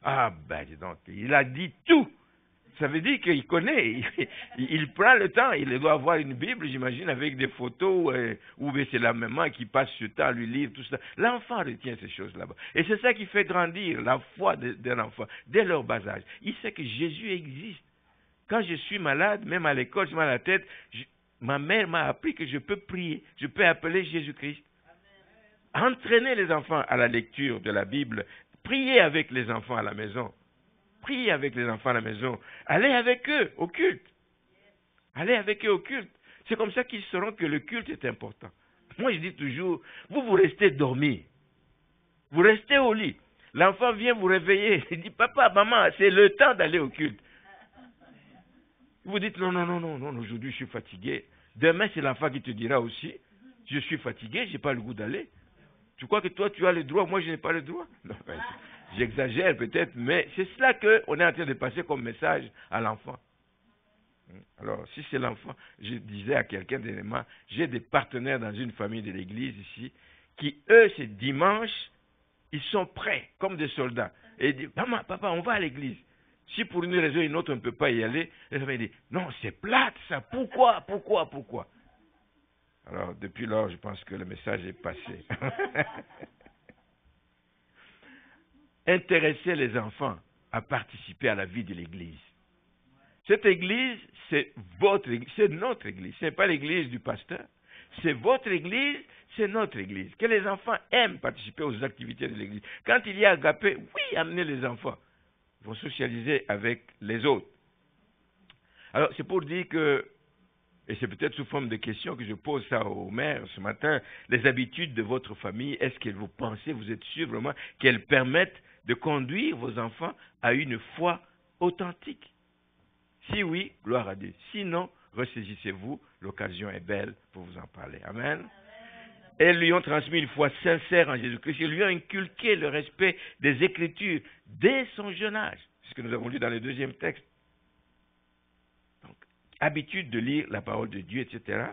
Ah, ben, dis donc, il a dit tout. Ça veut dire qu'il connaît, il prend le temps, il doit avoir une Bible, j'imagine, avec des photos, où c'est la maman qui passe ce temps à lui lire, tout ça. L'enfant retient ces choses là-bas. Et c'est ça qui fait grandir la foi d'un enfant, dès leur bas âge. Il sait que Jésus existe. Quand je suis malade, même à l'école, j'ai mal à la tête, ma mère m'a appris que je peux prier, je peux appeler Jésus-Christ. Entraîner les enfants à la lecture de la Bible, prier avec les enfants à la maison. Priez avec les enfants à la maison. Allez avec eux au culte. Allez avec eux au culte. C'est comme ça qu'ils sauront que le culte est important. Moi, je dis toujours, vous restez dormir. Vous restez au lit. L'enfant vient vous réveiller. Il dit, papa, maman, c'est le temps d'aller au culte. Vous dites, non, aujourd'hui je suis fatigué. Demain, c'est l'enfant qui te dira aussi, je suis fatigué, je n'ai pas le goût d'aller. Tu crois que toi, tu as le droit, moi, je n'ai pas le droit? Non, j'exagère peut-être, mais c'est cela qu'on est en train de passer comme message à l'enfant. Alors, si c'est l'enfant, je disais à quelqu'un dernièrement, j'ai des partenaires dans une famille de l'église ici, qui, eux, c'est dimanche, ils sont prêts, comme des soldats. Et ils disent, maman, papa, on va à l'église. Si pour une raison ou une autre, on ne peut pas y aller, les enfants disent, non, c'est plate ça, pourquoi? Alors, depuis lors, je pense que le message est passé. Intéressez les enfants à participer à la vie de l'église. Cette église, c'est votre église, c'est notre église. Ce n'est pas l'église du pasteur. C'est votre église, c'est notre église. Que les enfants aiment participer aux activités de l'église. Quand il y a agapé, oui, amenez les enfants. vont socialiser avec les autres. Alors, c'est pour dire que, et c'est peut-être sous forme de question que je pose ça aux mères ce matin, les habitudes de votre famille, est-ce que vous pensez, vous êtes sûr vraiment qu'elles permettent de conduire vos enfants à une foi authentique? Si oui, gloire à Dieu. Sinon, ressaisissez-vous, l'occasion est belle pour vous en parler. Amen. Elles lui ont transmis une foi sincère en Jésus-Christ. Elles lui ont inculqué le respect des Écritures dès son jeune âge. C'est ce que nous avons lu dans le deuxième texte. Donc, habitude de lire la parole de Dieu, etc.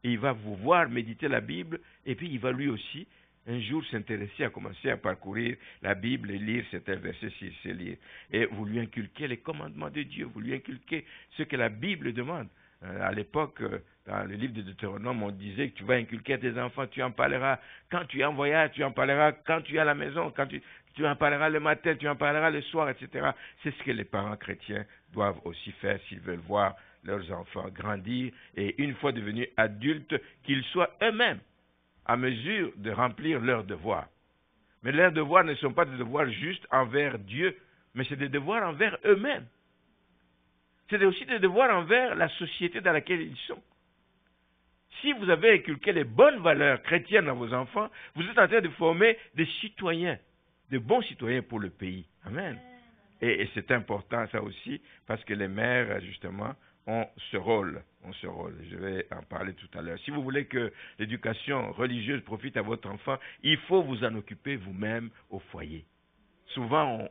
Et il va vous voir méditer la Bible, et puis il va lui aussi, un jour, s'intéresser à commencer à parcourir la Bible et lire certains versets s'il sait lire. Et vous lui inculquez les commandements de Dieu, vous lui inculquez ce que la Bible demande. À l'époque, dans le livre de Deutéronome, on disait que tu vas inculquer à tes enfants, tu en parleras quand tu es en voyage, tu en parleras quand tu es à la maison, quand tu en parleras le matin, tu en parleras le soir, etc. C'est ce que les parents chrétiens doivent aussi faire s'ils veulent voir leurs enfants grandir et une fois devenus adultes, qu'ils soient eux-mêmes à mesure de remplir leurs devoirs. Mais leurs devoirs ne sont pas des devoirs juste envers Dieu, mais c'est des devoirs envers eux-mêmes. C'est aussi des devoirs envers la société dans laquelle ils sont. Si vous avez inculqué les bonnes valeurs chrétiennes dans vos enfants, vous êtes en train de former des citoyens, de bons citoyens pour le pays. Amen. Et c'est important ça aussi, parce que les mères, justement, ont ce rôle. Je vais en parler tout à l'heure. Si vous voulez que l'éducation religieuse profite à votre enfant, il faut vous en occuper vous-même au foyer. Souvent,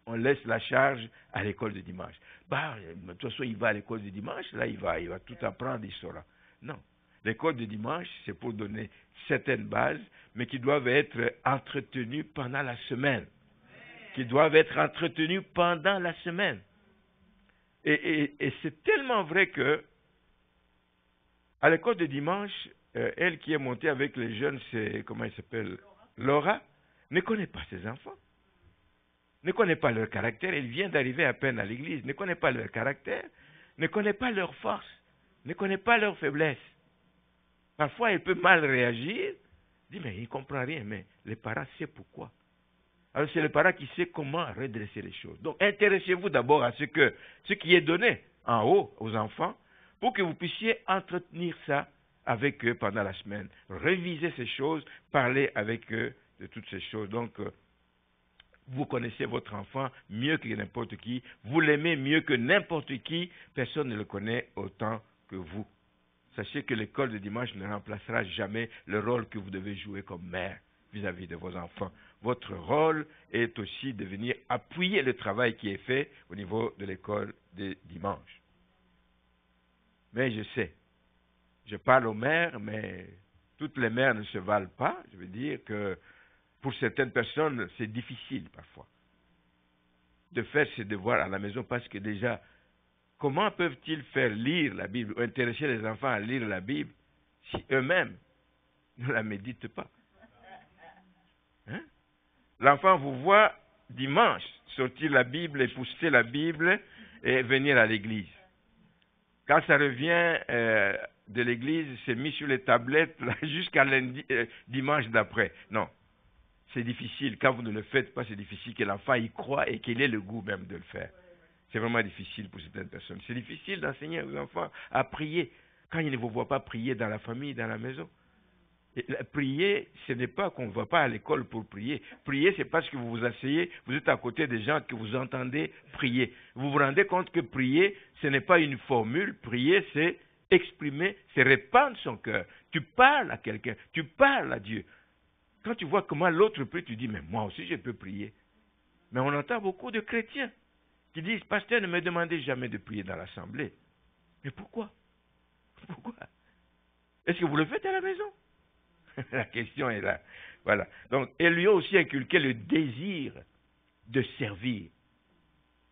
on laisse la charge à l'école de dimanche. De toute façon, il va à l'école de dimanche, là, il va tout apprendre, il saura. Non. L'école de dimanche, c'est pour donner certaines bases, mais qui doivent être entretenues pendant la semaine. Et c'est tellement vrai que, à l'école de dimanche, elle qui est montée avec les jeunes, comment elle s'appelle? Laura, ne connaît pas ses enfants. Ne connaît pas leur caractère, elle vient d'arriver à peine à l'église, ne connaît pas leur caractère, ne connaît pas leur force, ne connaît pas leur faiblesse. Parfois, elle peut mal réagir, dit, mais il ne comprend rien, mais les parents savent pourquoi. Alors, c'est le parent qui sait comment redresser les choses. Donc, intéressez-vous d'abord à ce qui est donné en haut aux enfants, pour que vous puissiez entretenir ça avec eux pendant la semaine. Réviser ces choses, parler avec eux de toutes ces choses. Donc, vous connaissez votre enfant mieux que n'importe qui. Vous l'aimez mieux que n'importe qui. Personne ne le connaît autant que vous. Sachez que l'école de dimanche ne remplacera jamais le rôle que vous devez jouer comme mère vis-à-vis de vos enfants. Votre rôle est aussi de venir appuyer le travail qui est fait au niveau de l'école de dimanche. Mais je sais, je parle aux mères, mais toutes les mères ne se valent pas. Je veux dire que pour certaines personnes, c'est difficile parfois de faire ses devoirs à la maison parce que déjà, comment peuvent-ils faire lire la Bible ou intéresser les enfants à lire la Bible si eux-mêmes ne la méditent pas? Hein? L'enfant vous voit dimanche sortir la Bible, épousseter la Bible et venir à l'église. Quand ça revient de l'église, c'est mis sur les tablettes jusqu'à dimanche d'après. Non. C'est difficile. Quand vous ne le faites pas, c'est difficile que l'enfant y croit et qu'il ait le goût même de le faire. C'est vraiment difficile pour certaines personnes. C'est difficile d'enseigner aux enfants à prier quand ils ne vous voient pas prier dans la famille, dans la maison. Et prier, ce n'est pas qu'on ne va pas à l'école pour prier. Prier, c'est parce que vous vous asseyez, vous êtes à côté des gens que vous entendez prier. Vous vous rendez compte que prier, ce n'est pas une formule. Prier, c'est exprimer, c'est répandre son cœur. Tu parles à quelqu'un, tu parles à Dieu. Quand tu vois comment l'autre prie, tu dis, mais moi aussi je peux prier. Mais on entend beaucoup de chrétiens qui disent, pasteur, ne me demandez jamais de prier dans l'assemblée. Mais pourquoi? Pourquoi? Est-ce que vous le faites à la maison? La question est là. Voilà. Donc, elles lui ont aussi inculqué le désir de servir.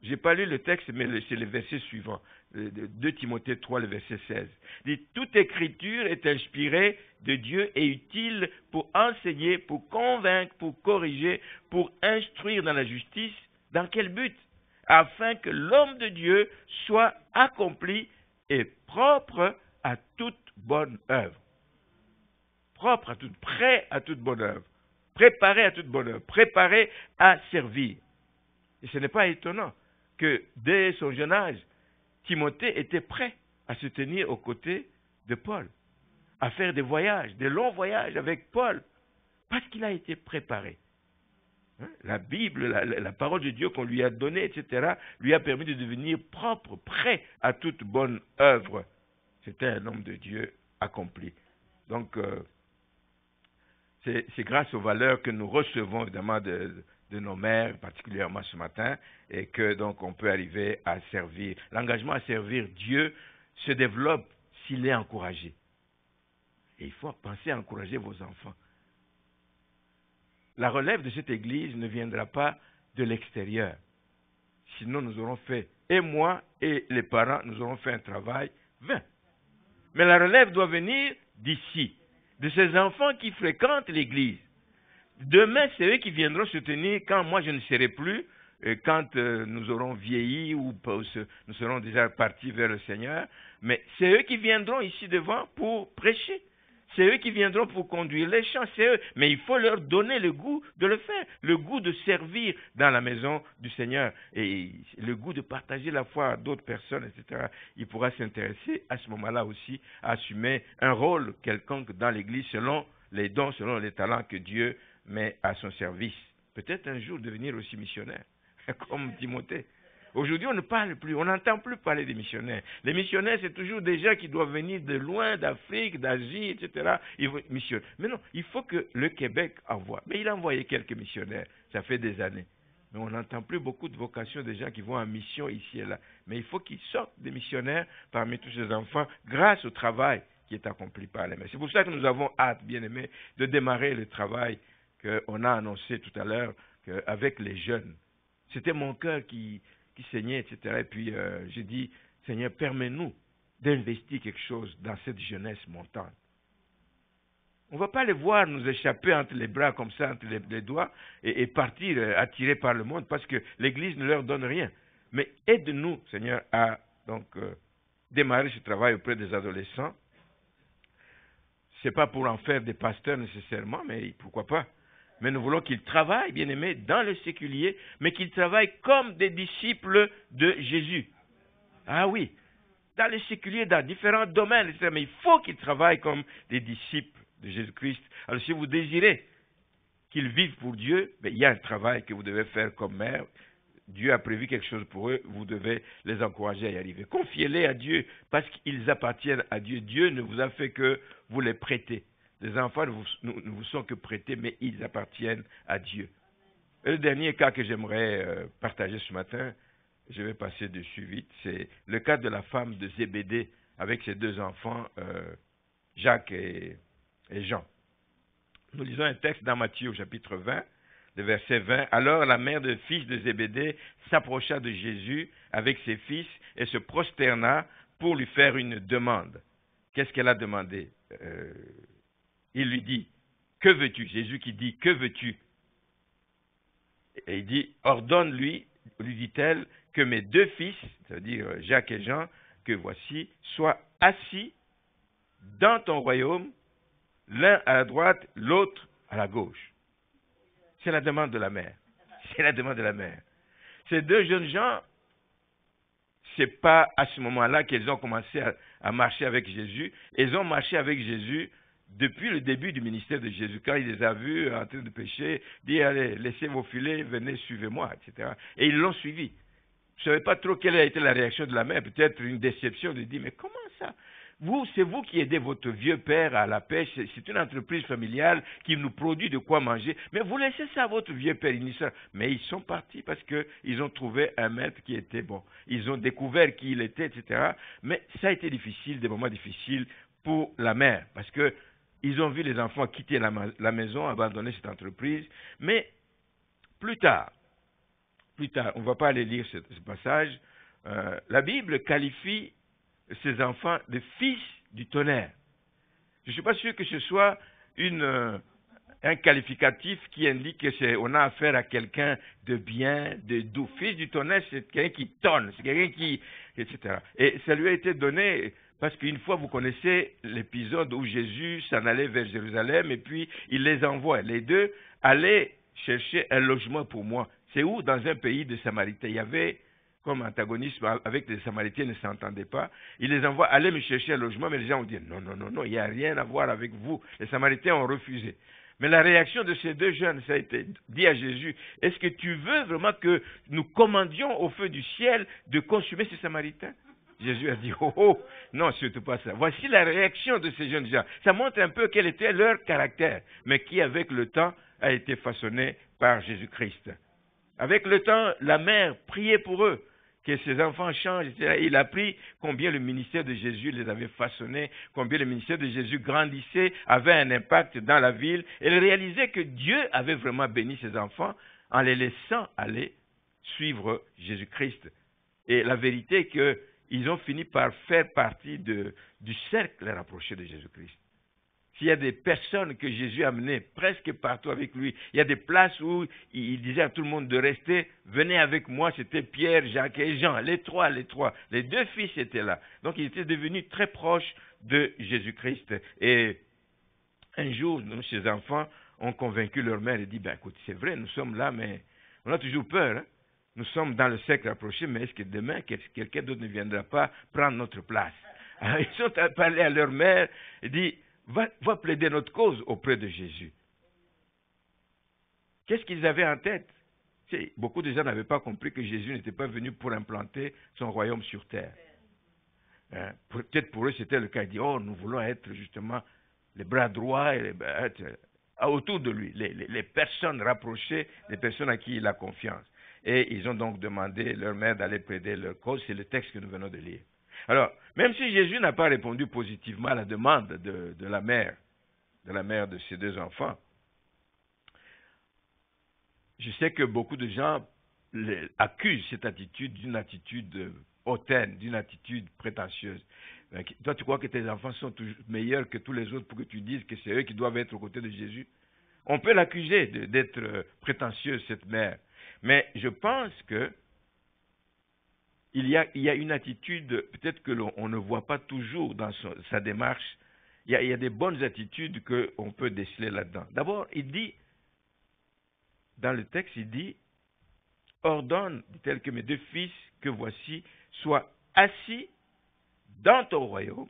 Je n'ai pas lu le texte, mais c'est le verset suivant, 2 Timothée 3, le verset 16. Il dit, toute écriture est inspirée de Dieu et utile pour enseigner, pour convaincre, pour corriger, pour instruire dans la justice. Dans quel but? Afin que l'homme de Dieu soit accompli et propre à toute bonne œuvre. Prêt à toute bonne œuvre. Préparé à toute bonne œuvre. Préparé à servir. Et ce n'est pas étonnant que dès son jeune âge, Timothée était prêt à se tenir aux côtés de Paul, à faire des voyages, des longs voyages avec Paul, parce qu'il a été préparé. La Bible, la parole de Dieu qu'on lui a donnée, etc., lui a permis de devenir propre, prêt à toute bonne œuvre. C'était un homme de Dieu accompli. Donc, c'est grâce aux valeurs que nous recevons évidemment de nos mères, particulièrement ce matin, et que donc on peut arriver à servir. L'engagement à servir Dieu se développe s'il est encouragé. Et il faut penser à encourager vos enfants. La relève de cette église ne viendra pas de l'extérieur. Sinon, nous aurons fait, et moi et les parents, nous aurons fait un travail vain. Mais la relève doit venir d'ici, de ces enfants qui fréquentent l'église. Demain, c'est eux qui viendront se tenir quand moi je ne serai plus, quand nous aurons vieilli ou nous serons déjà partis vers le Seigneur. Mais c'est eux qui viendront ici devant pour prêcher. C'est eux qui viendront pour conduire les chants, c'est eux. Mais il faut leur donner le goût de le faire, le goût de servir dans la maison du Seigneur et le goût de partager la foi à d'autres personnes, etc. Il pourra s'intéresser à ce moment-là aussi à assumer un rôle quelconque dans l'Église selon les dons, selon les talents que Dieu met à son service. Peut-être un jour devenir aussi missionnaire, comme Timothée. Aujourd'hui, on ne parle plus, on n'entend plus parler des missionnaires. Les missionnaires, c'est toujours des gens qui doivent venir de loin, d'Afrique, d'Asie, etc. Ils vont missionner. Mais non, il faut que le Québec envoie. Mais il a envoyé quelques missionnaires, ça fait des années. Mais on n'entend plus beaucoup de vocations des gens qui vont en mission ici et là. Mais il faut qu'ils sortent des missionnaires parmi tous ces enfants grâce au travail qui est accompli par les mains. C'est pour ça que nous avons hâte, bien aimés, de démarrer le travail qu'on a annoncé tout à l'heure avec les jeunes. C'était mon cœur qui saignait, etc. Et puis j'ai dit, Seigneur, permets-nous d'investir quelque chose dans cette jeunesse montante. On ne va pas les voir nous échapper entre les bras comme ça, entre les doigts, et partir attirés par le monde, parce que l'Église ne leur donne rien. Mais aide-nous, Seigneur, à donc démarrer ce travail auprès des adolescents. Ce n'est pas pour en faire des pasteurs nécessairement, mais pourquoi pas. Mais nous voulons qu'ils travaillent, bien aimés, dans le séculier, mais qu'ils travaillent comme des disciples de Jésus. Ah oui, dans le séculier, dans différents domaines, etc. Mais il faut qu'ils travaillent comme des disciples de Jésus-Christ. Alors si vous désirez qu'ils vivent pour Dieu, il y a un travail que vous devez faire comme mère. Dieu a prévu quelque chose pour eux, vous devez les encourager à y arriver. Confiez-les à Dieu parce qu'ils appartiennent à Dieu. Dieu ne vous a fait que vous les prêtez. Les enfants ne vous sont que prêtés, mais ils appartiennent à Dieu. Et le dernier cas que j'aimerais partager ce matin, je vais passer dessus vite, c'est le cas de la femme de Zébédée avec ses deux enfants, Jacques et Jean. Nous lisons un texte dans Matthieu au chapitre 20, le verset 20. Alors la mère de fils de Zébédée s'approcha de Jésus avec ses fils et se prosterna pour lui faire une demande. Qu'est-ce qu'elle a demandé? Il lui dit, que veux-tu? Jésus qui dit, que veux-tu? Et il dit, ordonne-lui, lui dit-elle, que mes deux fils, c'est-à-dire Jacques et Jean, que voici, soient assis dans ton royaume, l'un à la droite, l'autre à la gauche. C'est la demande de la mère. C'est la demande de la mère. Ces deux jeunes gens, c'est pas à ce moment-là qu'ils ont commencé à marcher avec Jésus. Ils ont marché avec Jésus depuis le début du ministère de Jésus. Quand il les a vus en train de pécher, dit, allez, laissez vos filets, venez, suivez-moi, etc. Et ils l'ont suivi. Je ne savais pas trop quelle a été la réaction de la mère, peut-être une déception de dire, mais comment ça? C'est vous qui aidez votre vieux père à la pêche, c'est une entreprise familiale qui nous produit de quoi manger, mais vous laissez ça à votre vieux père. Mais ils sont partis parce qu'ils ont trouvé un maître qui était bon. Ils ont découvert qui il était, etc. Mais ça a été difficile, des moments difficiles pour la mère, parce que ils ont vu les enfants quitter la maison, abandonner cette entreprise, mais plus tard, on ne va pas aller lire ce passage, la Bible qualifie ces enfants de fils du tonnerre. Je ne suis pas sûr que ce soit un qualificatif qui indique qu'on a affaire à quelqu'un de bien, de doux. Fils du tonnerre, c'est quelqu'un qui tonne, c'est quelqu'un qui, etc. Et ça lui a été donné parce qu'une fois, vous connaissez l'épisode où Jésus s'en allait vers Jérusalem et puis il les envoie. Les deux, allez chercher un logement pour moi. C'est où dans un pays de Samaritains, il y avait comme antagonisme avec les Samaritains, ils ne s'entendaient pas. Il les envoie aller me chercher un logement, mais les gens ont dit non, non, non, non, il n'y a rien à voir avec vous. Les Samaritains ont refusé. Mais la réaction de ces deux jeunes, ça a été dit à Jésus, est-ce que tu veux vraiment que nous commandions au feu du ciel de consumer ces Samaritains? Jésus a dit, oh, oh, non, surtout pas ça. Voici la réaction de ces jeunes gens. Ça montre un peu quel était leur caractère, mais qui, avec le temps, a été façonné par Jésus-Christ. Avec le temps, la mère priait pour eux, que ses enfants changent, etc. Il a appris combien le ministère de Jésus les avait façonnés, combien le ministère de Jésus grandissait, avait un impact dans la ville. Et il réalisait que Dieu avait vraiment béni ses enfants en les laissant aller suivre Jésus-Christ. Et la vérité est qu'ils ont fini par faire partie du cercle rapproché de Jésus-Christ. S'il y a des personnes que Jésus a amenées presque partout avec lui, il y a des places où il disait à tout le monde de rester, venez avec moi, c'était Pierre, Jacques et Jean, les trois. Les deux fils étaient là. Donc il était devenu très proche de Jésus-Christ. Et un jour, ses enfants ont convaincu leur mère et dit, ben écoute, c'est vrai, nous sommes là, mais on a toujours peur. Hein? Nous sommes dans le cercle rapproché, mais est-ce que demain, quelqu'un d'autre ne viendra pas prendre notre place? Alors, ils sont parlé à leur mère et dit, va plaider notre cause auprès de Jésus. Qu'est-ce qu'ils avaient en tête? Beaucoup de gens n'avaient pas compris que Jésus n'était pas venu pour implanter son royaume sur terre. Peut-être pour eux c'était le cas. Ils disent, oh, nous voulons être justement les bras droits et autour de lui, les personnes rapprochées, les personnes à qui il a confiance. Et ils ont donc demandé leur mère d'aller plaider leur cause. C'est le texte que nous venons de lire. Alors, même si Jésus n'a pas répondu positivement à la demande de la mère de ses deux enfants, je sais que beaucoup de gens accusent cette attitude d'une attitude hautaine, d'une attitude prétentieuse. Toi, tu crois que tes enfants sont toujours meilleurs que tous les autres pour que tu dises que c'est eux qui doivent être aux côtés de Jésus? On peut l'accuser d'être prétentieuse, cette mère. Mais je pense que il y a une attitude, peut-être que l'on ne voit pas toujours dans sa démarche. Il y a des bonnes attitudes qu'on peut déceler là-dedans. D'abord, il dit, dans le texte, il dit, ordonne, dit-elle, que mes deux fils que voici soient assis dans ton royaume.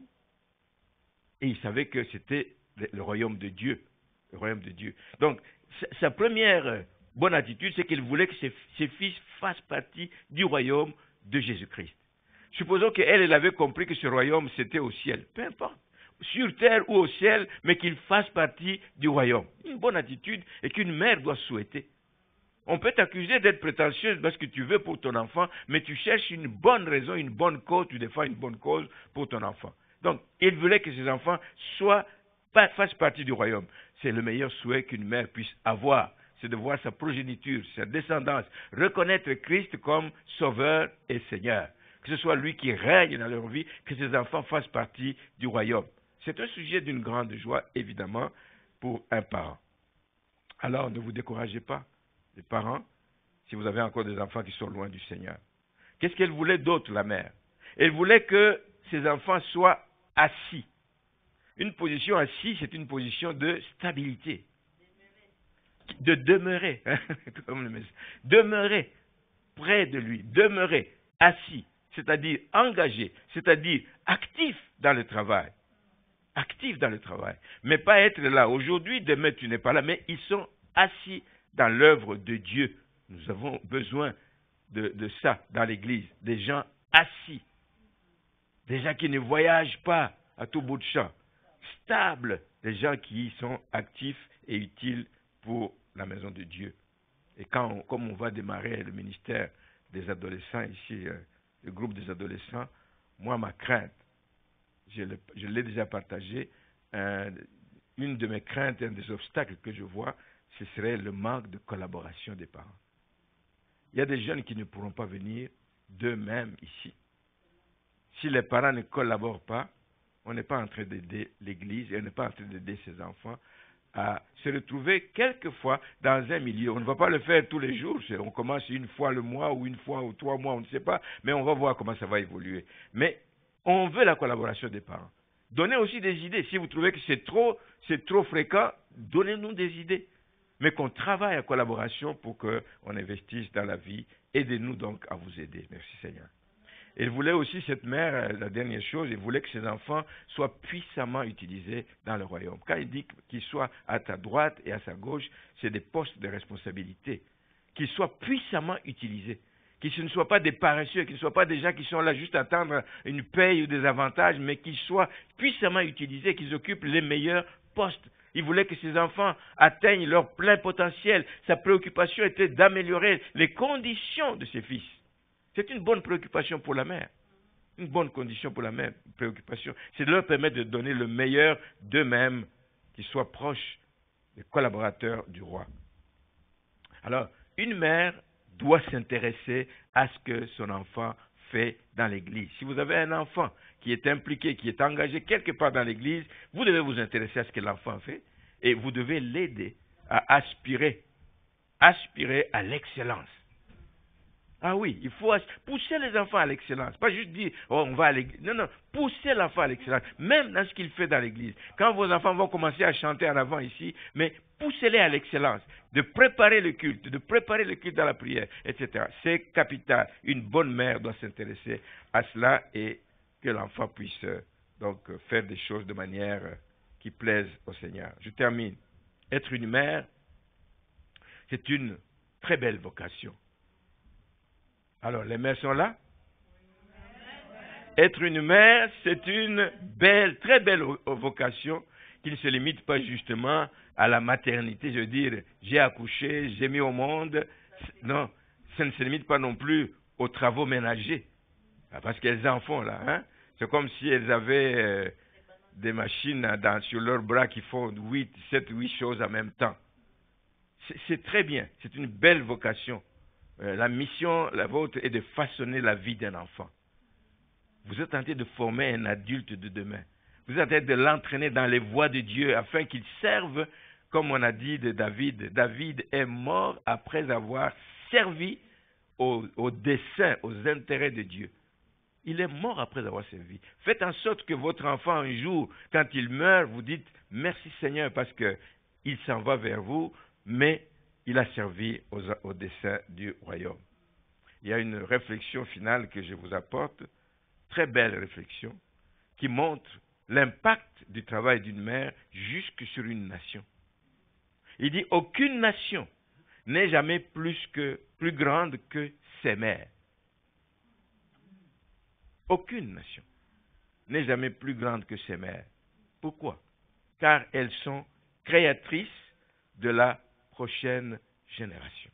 Et il savait que c'était le royaume de Dieu. Le royaume de Dieu. Donc, sa première bonne attitude, c'est qu'il voulait que ses fils fassent partie du royaume de Jésus-Christ. Supposons qu'elle avait compris que ce royaume, c'était au ciel. Peu importe. Sur terre ou au ciel, mais qu'il fasse partie du royaume. Une bonne attitude et qu'une mère doit souhaiter. On peut t'accuser d'être prétentieuse parce que tu veux pour ton enfant, mais tu cherches une bonne raison, une bonne cause, tu défends une bonne cause pour ton enfant. Donc, il voulait que ses enfants fassent partie du royaume. C'est le meilleur souhait qu'une mère puisse avoir. C'est de voir sa progéniture, sa descendance, reconnaître Christ comme Sauveur et Seigneur. Que ce soit lui qui règne dans leur vie, que ses enfants fassent partie du royaume. C'est un sujet d'une grande joie, évidemment, pour un parent. Alors, ne vous découragez pas, les parents, si vous avez encore des enfants qui sont loin du Seigneur. Qu'est-ce qu'elle voulait d'autre, la mère? Elle voulait que ses enfants soient assis. Une position assise, c'est une position de stabilité. De demeurer, demeurer près de lui, demeurer assis, c'est-à-dire engagé, c'est-à-dire actif dans le travail. Actif dans le travail. Mais pas être là aujourd'hui, demain tu n'es pas là, mais ils sont assis dans l'œuvre de Dieu. Nous avons besoin de ça dans l'Église, des gens assis, des gens qui ne voyagent pas à tout bout de champ, stables, des gens qui sont actifs et utiles pour la maison de Dieu. Et comme on va démarrer le ministère des adolescents ici, le groupe des adolescents, moi, ma crainte, je l'ai déjà partagé, une de mes craintes, un des obstacles que je vois, ce serait le manque de collaboration des parents. Il y a des jeunes qui ne pourront pas venir d'eux-mêmes ici. Si les parents ne collaborent pas, on n'est pas en train d'aider l'Église et on n'est pas en train d'aider ses enfants à se retrouver quelquefois dans un milieu. On ne va pas le faire tous les jours. On commence une fois le mois ou une fois ou 3 mois, on ne sait pas, mais on va voir comment ça va évoluer. Mais on veut la collaboration des parents. Donnez aussi des idées. Si vous trouvez que c'est trop fréquent, donnez-nous des idées. mais qu'on travaille en collaboration pour qu'on investisse dans la vie. Aidez-nous donc à vous aider. Merci Seigneur. Il voulait aussi, cette mère, la dernière chose, il voulait que ses enfants soient puissamment utilisés dans le royaume. Quand il dit qu'ils soient à ta droite et à sa gauche, c'est des postes de responsabilité. Qu'ils soient puissamment utilisés. Qu'ils ne soient pas des paresseux, qu'ils ne soient pas des gens qui sont là juste à attendre une paye ou des avantages, mais qu'ils soient puissamment utilisés, qu'ils occupent les meilleurs postes. Il voulait que ses enfants atteignent leur plein potentiel. Sa préoccupation était d'améliorer les conditions de ses fils. C'est une bonne préoccupation pour la mère. Une bonne condition pour la mère, préoccupation. C'est de leur permettre de donner le meilleur d'eux-mêmes, qu'ils soient proches des collaborateurs du roi. Alors, une mère doit s'intéresser à ce que son enfant fait dans l'église. Si vous avez un enfant qui est impliqué, qui est engagé quelque part dans l'église, vous devez vous intéresser à ce que l'enfant fait et vous devez l'aider à aspirer à l'excellence. Ah oui, il faut pousser les enfants à l'excellence. Pas juste dire, oh, on va à l'église. Non, non, pousser l'enfant à l'excellence, même dans ce qu'il fait dans l'église. Quand vos enfants vont commencer à chanter en avant ici, mais poussez-les à l'excellence, de préparer le culte dans la prière, etc. C'est capital. Une bonne mère doit s'intéresser à cela et que l'enfant puisse donc faire des choses de manière qui plaise au Seigneur. Je termine. Être une mère, c'est une très belle vocation. Alors, les mères sont là? Être une mère, c'est une belle, très belle vocation qui ne se limite pas justement à la maternité. Je veux dire, j'ai accouché, j'ai mis au monde. Non, ça ne se limite pas non plus aux travaux ménagers. Parce qu'elles en font là. Hein? C'est comme si elles avaient des machines sur leurs bras qui font 7, 8 choses en même temps. C'est très bien, c'est une belle vocation. La mission, la vôtre, est de façonner la vie d'un enfant. Vous êtes en train de former un adulte de demain. Vous êtes en train de l'entraîner dans les voies de Dieu afin qu'il serve, comme on a dit de David. David est mort après avoir servi aux desseins, aux intérêts de Dieu. Il est mort après avoir servi. Faites en sorte que votre enfant, un jour, quand il meurt, vous dites « Merci Seigneur » parce qu'il s'en va vers vous, mais il a servi aux desseins du royaume. Il y a une réflexion finale que je vous apporte, très belle réflexion, qui montre l'impact du travail d'une mère jusque sur une nation. Il dit, aucune nation n'est jamais plus grande que ses mères. Aucune nation n'est jamais plus grande que ses mères. Pourquoi? Car elles sont créatrices de la prochaine génération.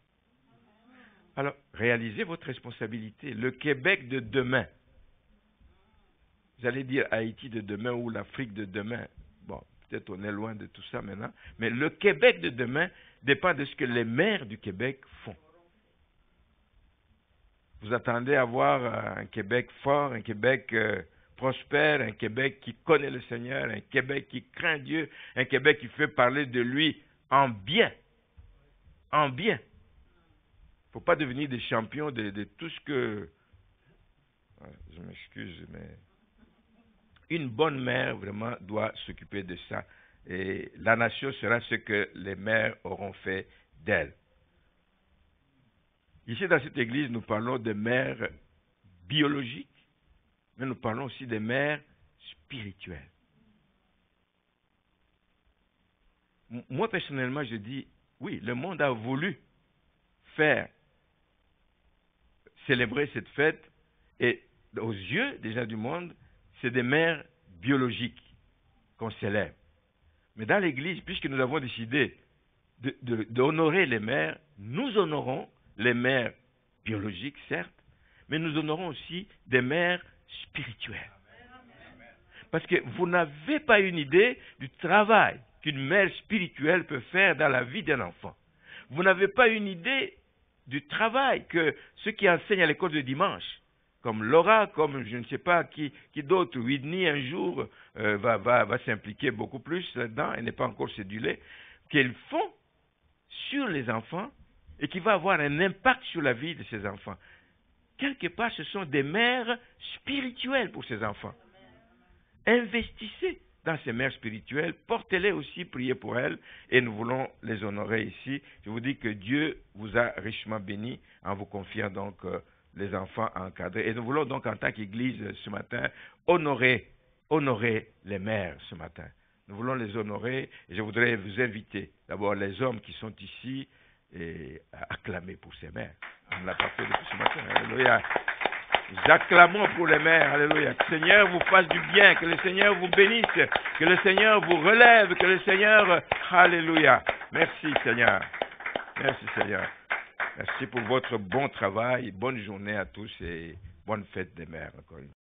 Alors, réalisez votre responsabilité. Le Québec de demain, vous allez dire Haïti de demain ou l'Afrique de demain. Bon, peut-être on est loin de tout ça maintenant, mais le Québec de demain dépend de ce que les mères du Québec font. Vous attendez à voir un Québec fort, un Québec prospère, un Québec qui connaît le Seigneur, un Québec qui craint Dieu, un Québec qui fait parler de lui en bien. En bien. Il ne faut pas devenir des champions de tout ce que... Je m'excuse, mais... Une bonne mère, vraiment, doit s'occuper de ça. Et la nation sera ce que les mères auront fait d'elle. Ici, dans cette église, nous parlons de mères biologiques, mais nous parlons aussi des mères spirituelles. Moi, personnellement, je dis, oui, le monde a voulu célébrer cette fête, et aux yeux déjà du monde, c'est des mères biologiques qu'on célèbre. Mais dans l'Église, puisque nous avons décidé d'honorer les mères, nous honorons les mères biologiques, certes, mais nous honorons aussi des mères spirituelles. Parce que vous n'avez pas une idée du travail qu'une mère spirituelle peut faire dans la vie d'un enfant. Vous n'avez pas une idée du travail que ceux qui enseignent à l'école de dimanche, comme Laura, comme je ne sais pas qui d'autre, Whitney un jour va s'impliquer beaucoup plus là-dedans, elle n'est pas encore cédulée, qu'elles font sur les enfants et qui va avoir un impact sur la vie de ces enfants. Quelque part, ce sont des mères spirituelles pour ces enfants. Investissez dans ces mères spirituelles, portez-les aussi, priez pour elles, et nous voulons les honorer ici. Je vous dis que Dieu vous a richement béni en vous confiant donc les enfants à encadrer. Et nous voulons donc en tant qu'Église ce matin honorer les mères ce matin. Nous voulons les honorer et je voudrais vous inviter, d'abord les hommes qui sont ici, et à acclamer pour ces mères. On l'a pas fait depuis ce matin. Alléluia. Nous acclamons pour les mères. Alléluia. Que le Seigneur vous fasse du bien, que le Seigneur vous bénisse, que le Seigneur vous relève, que le Seigneur... Alléluia. Merci Seigneur. Merci Seigneur. Merci pour votre bon travail. Bonne journée à tous et bonne fête des mères encore une fois.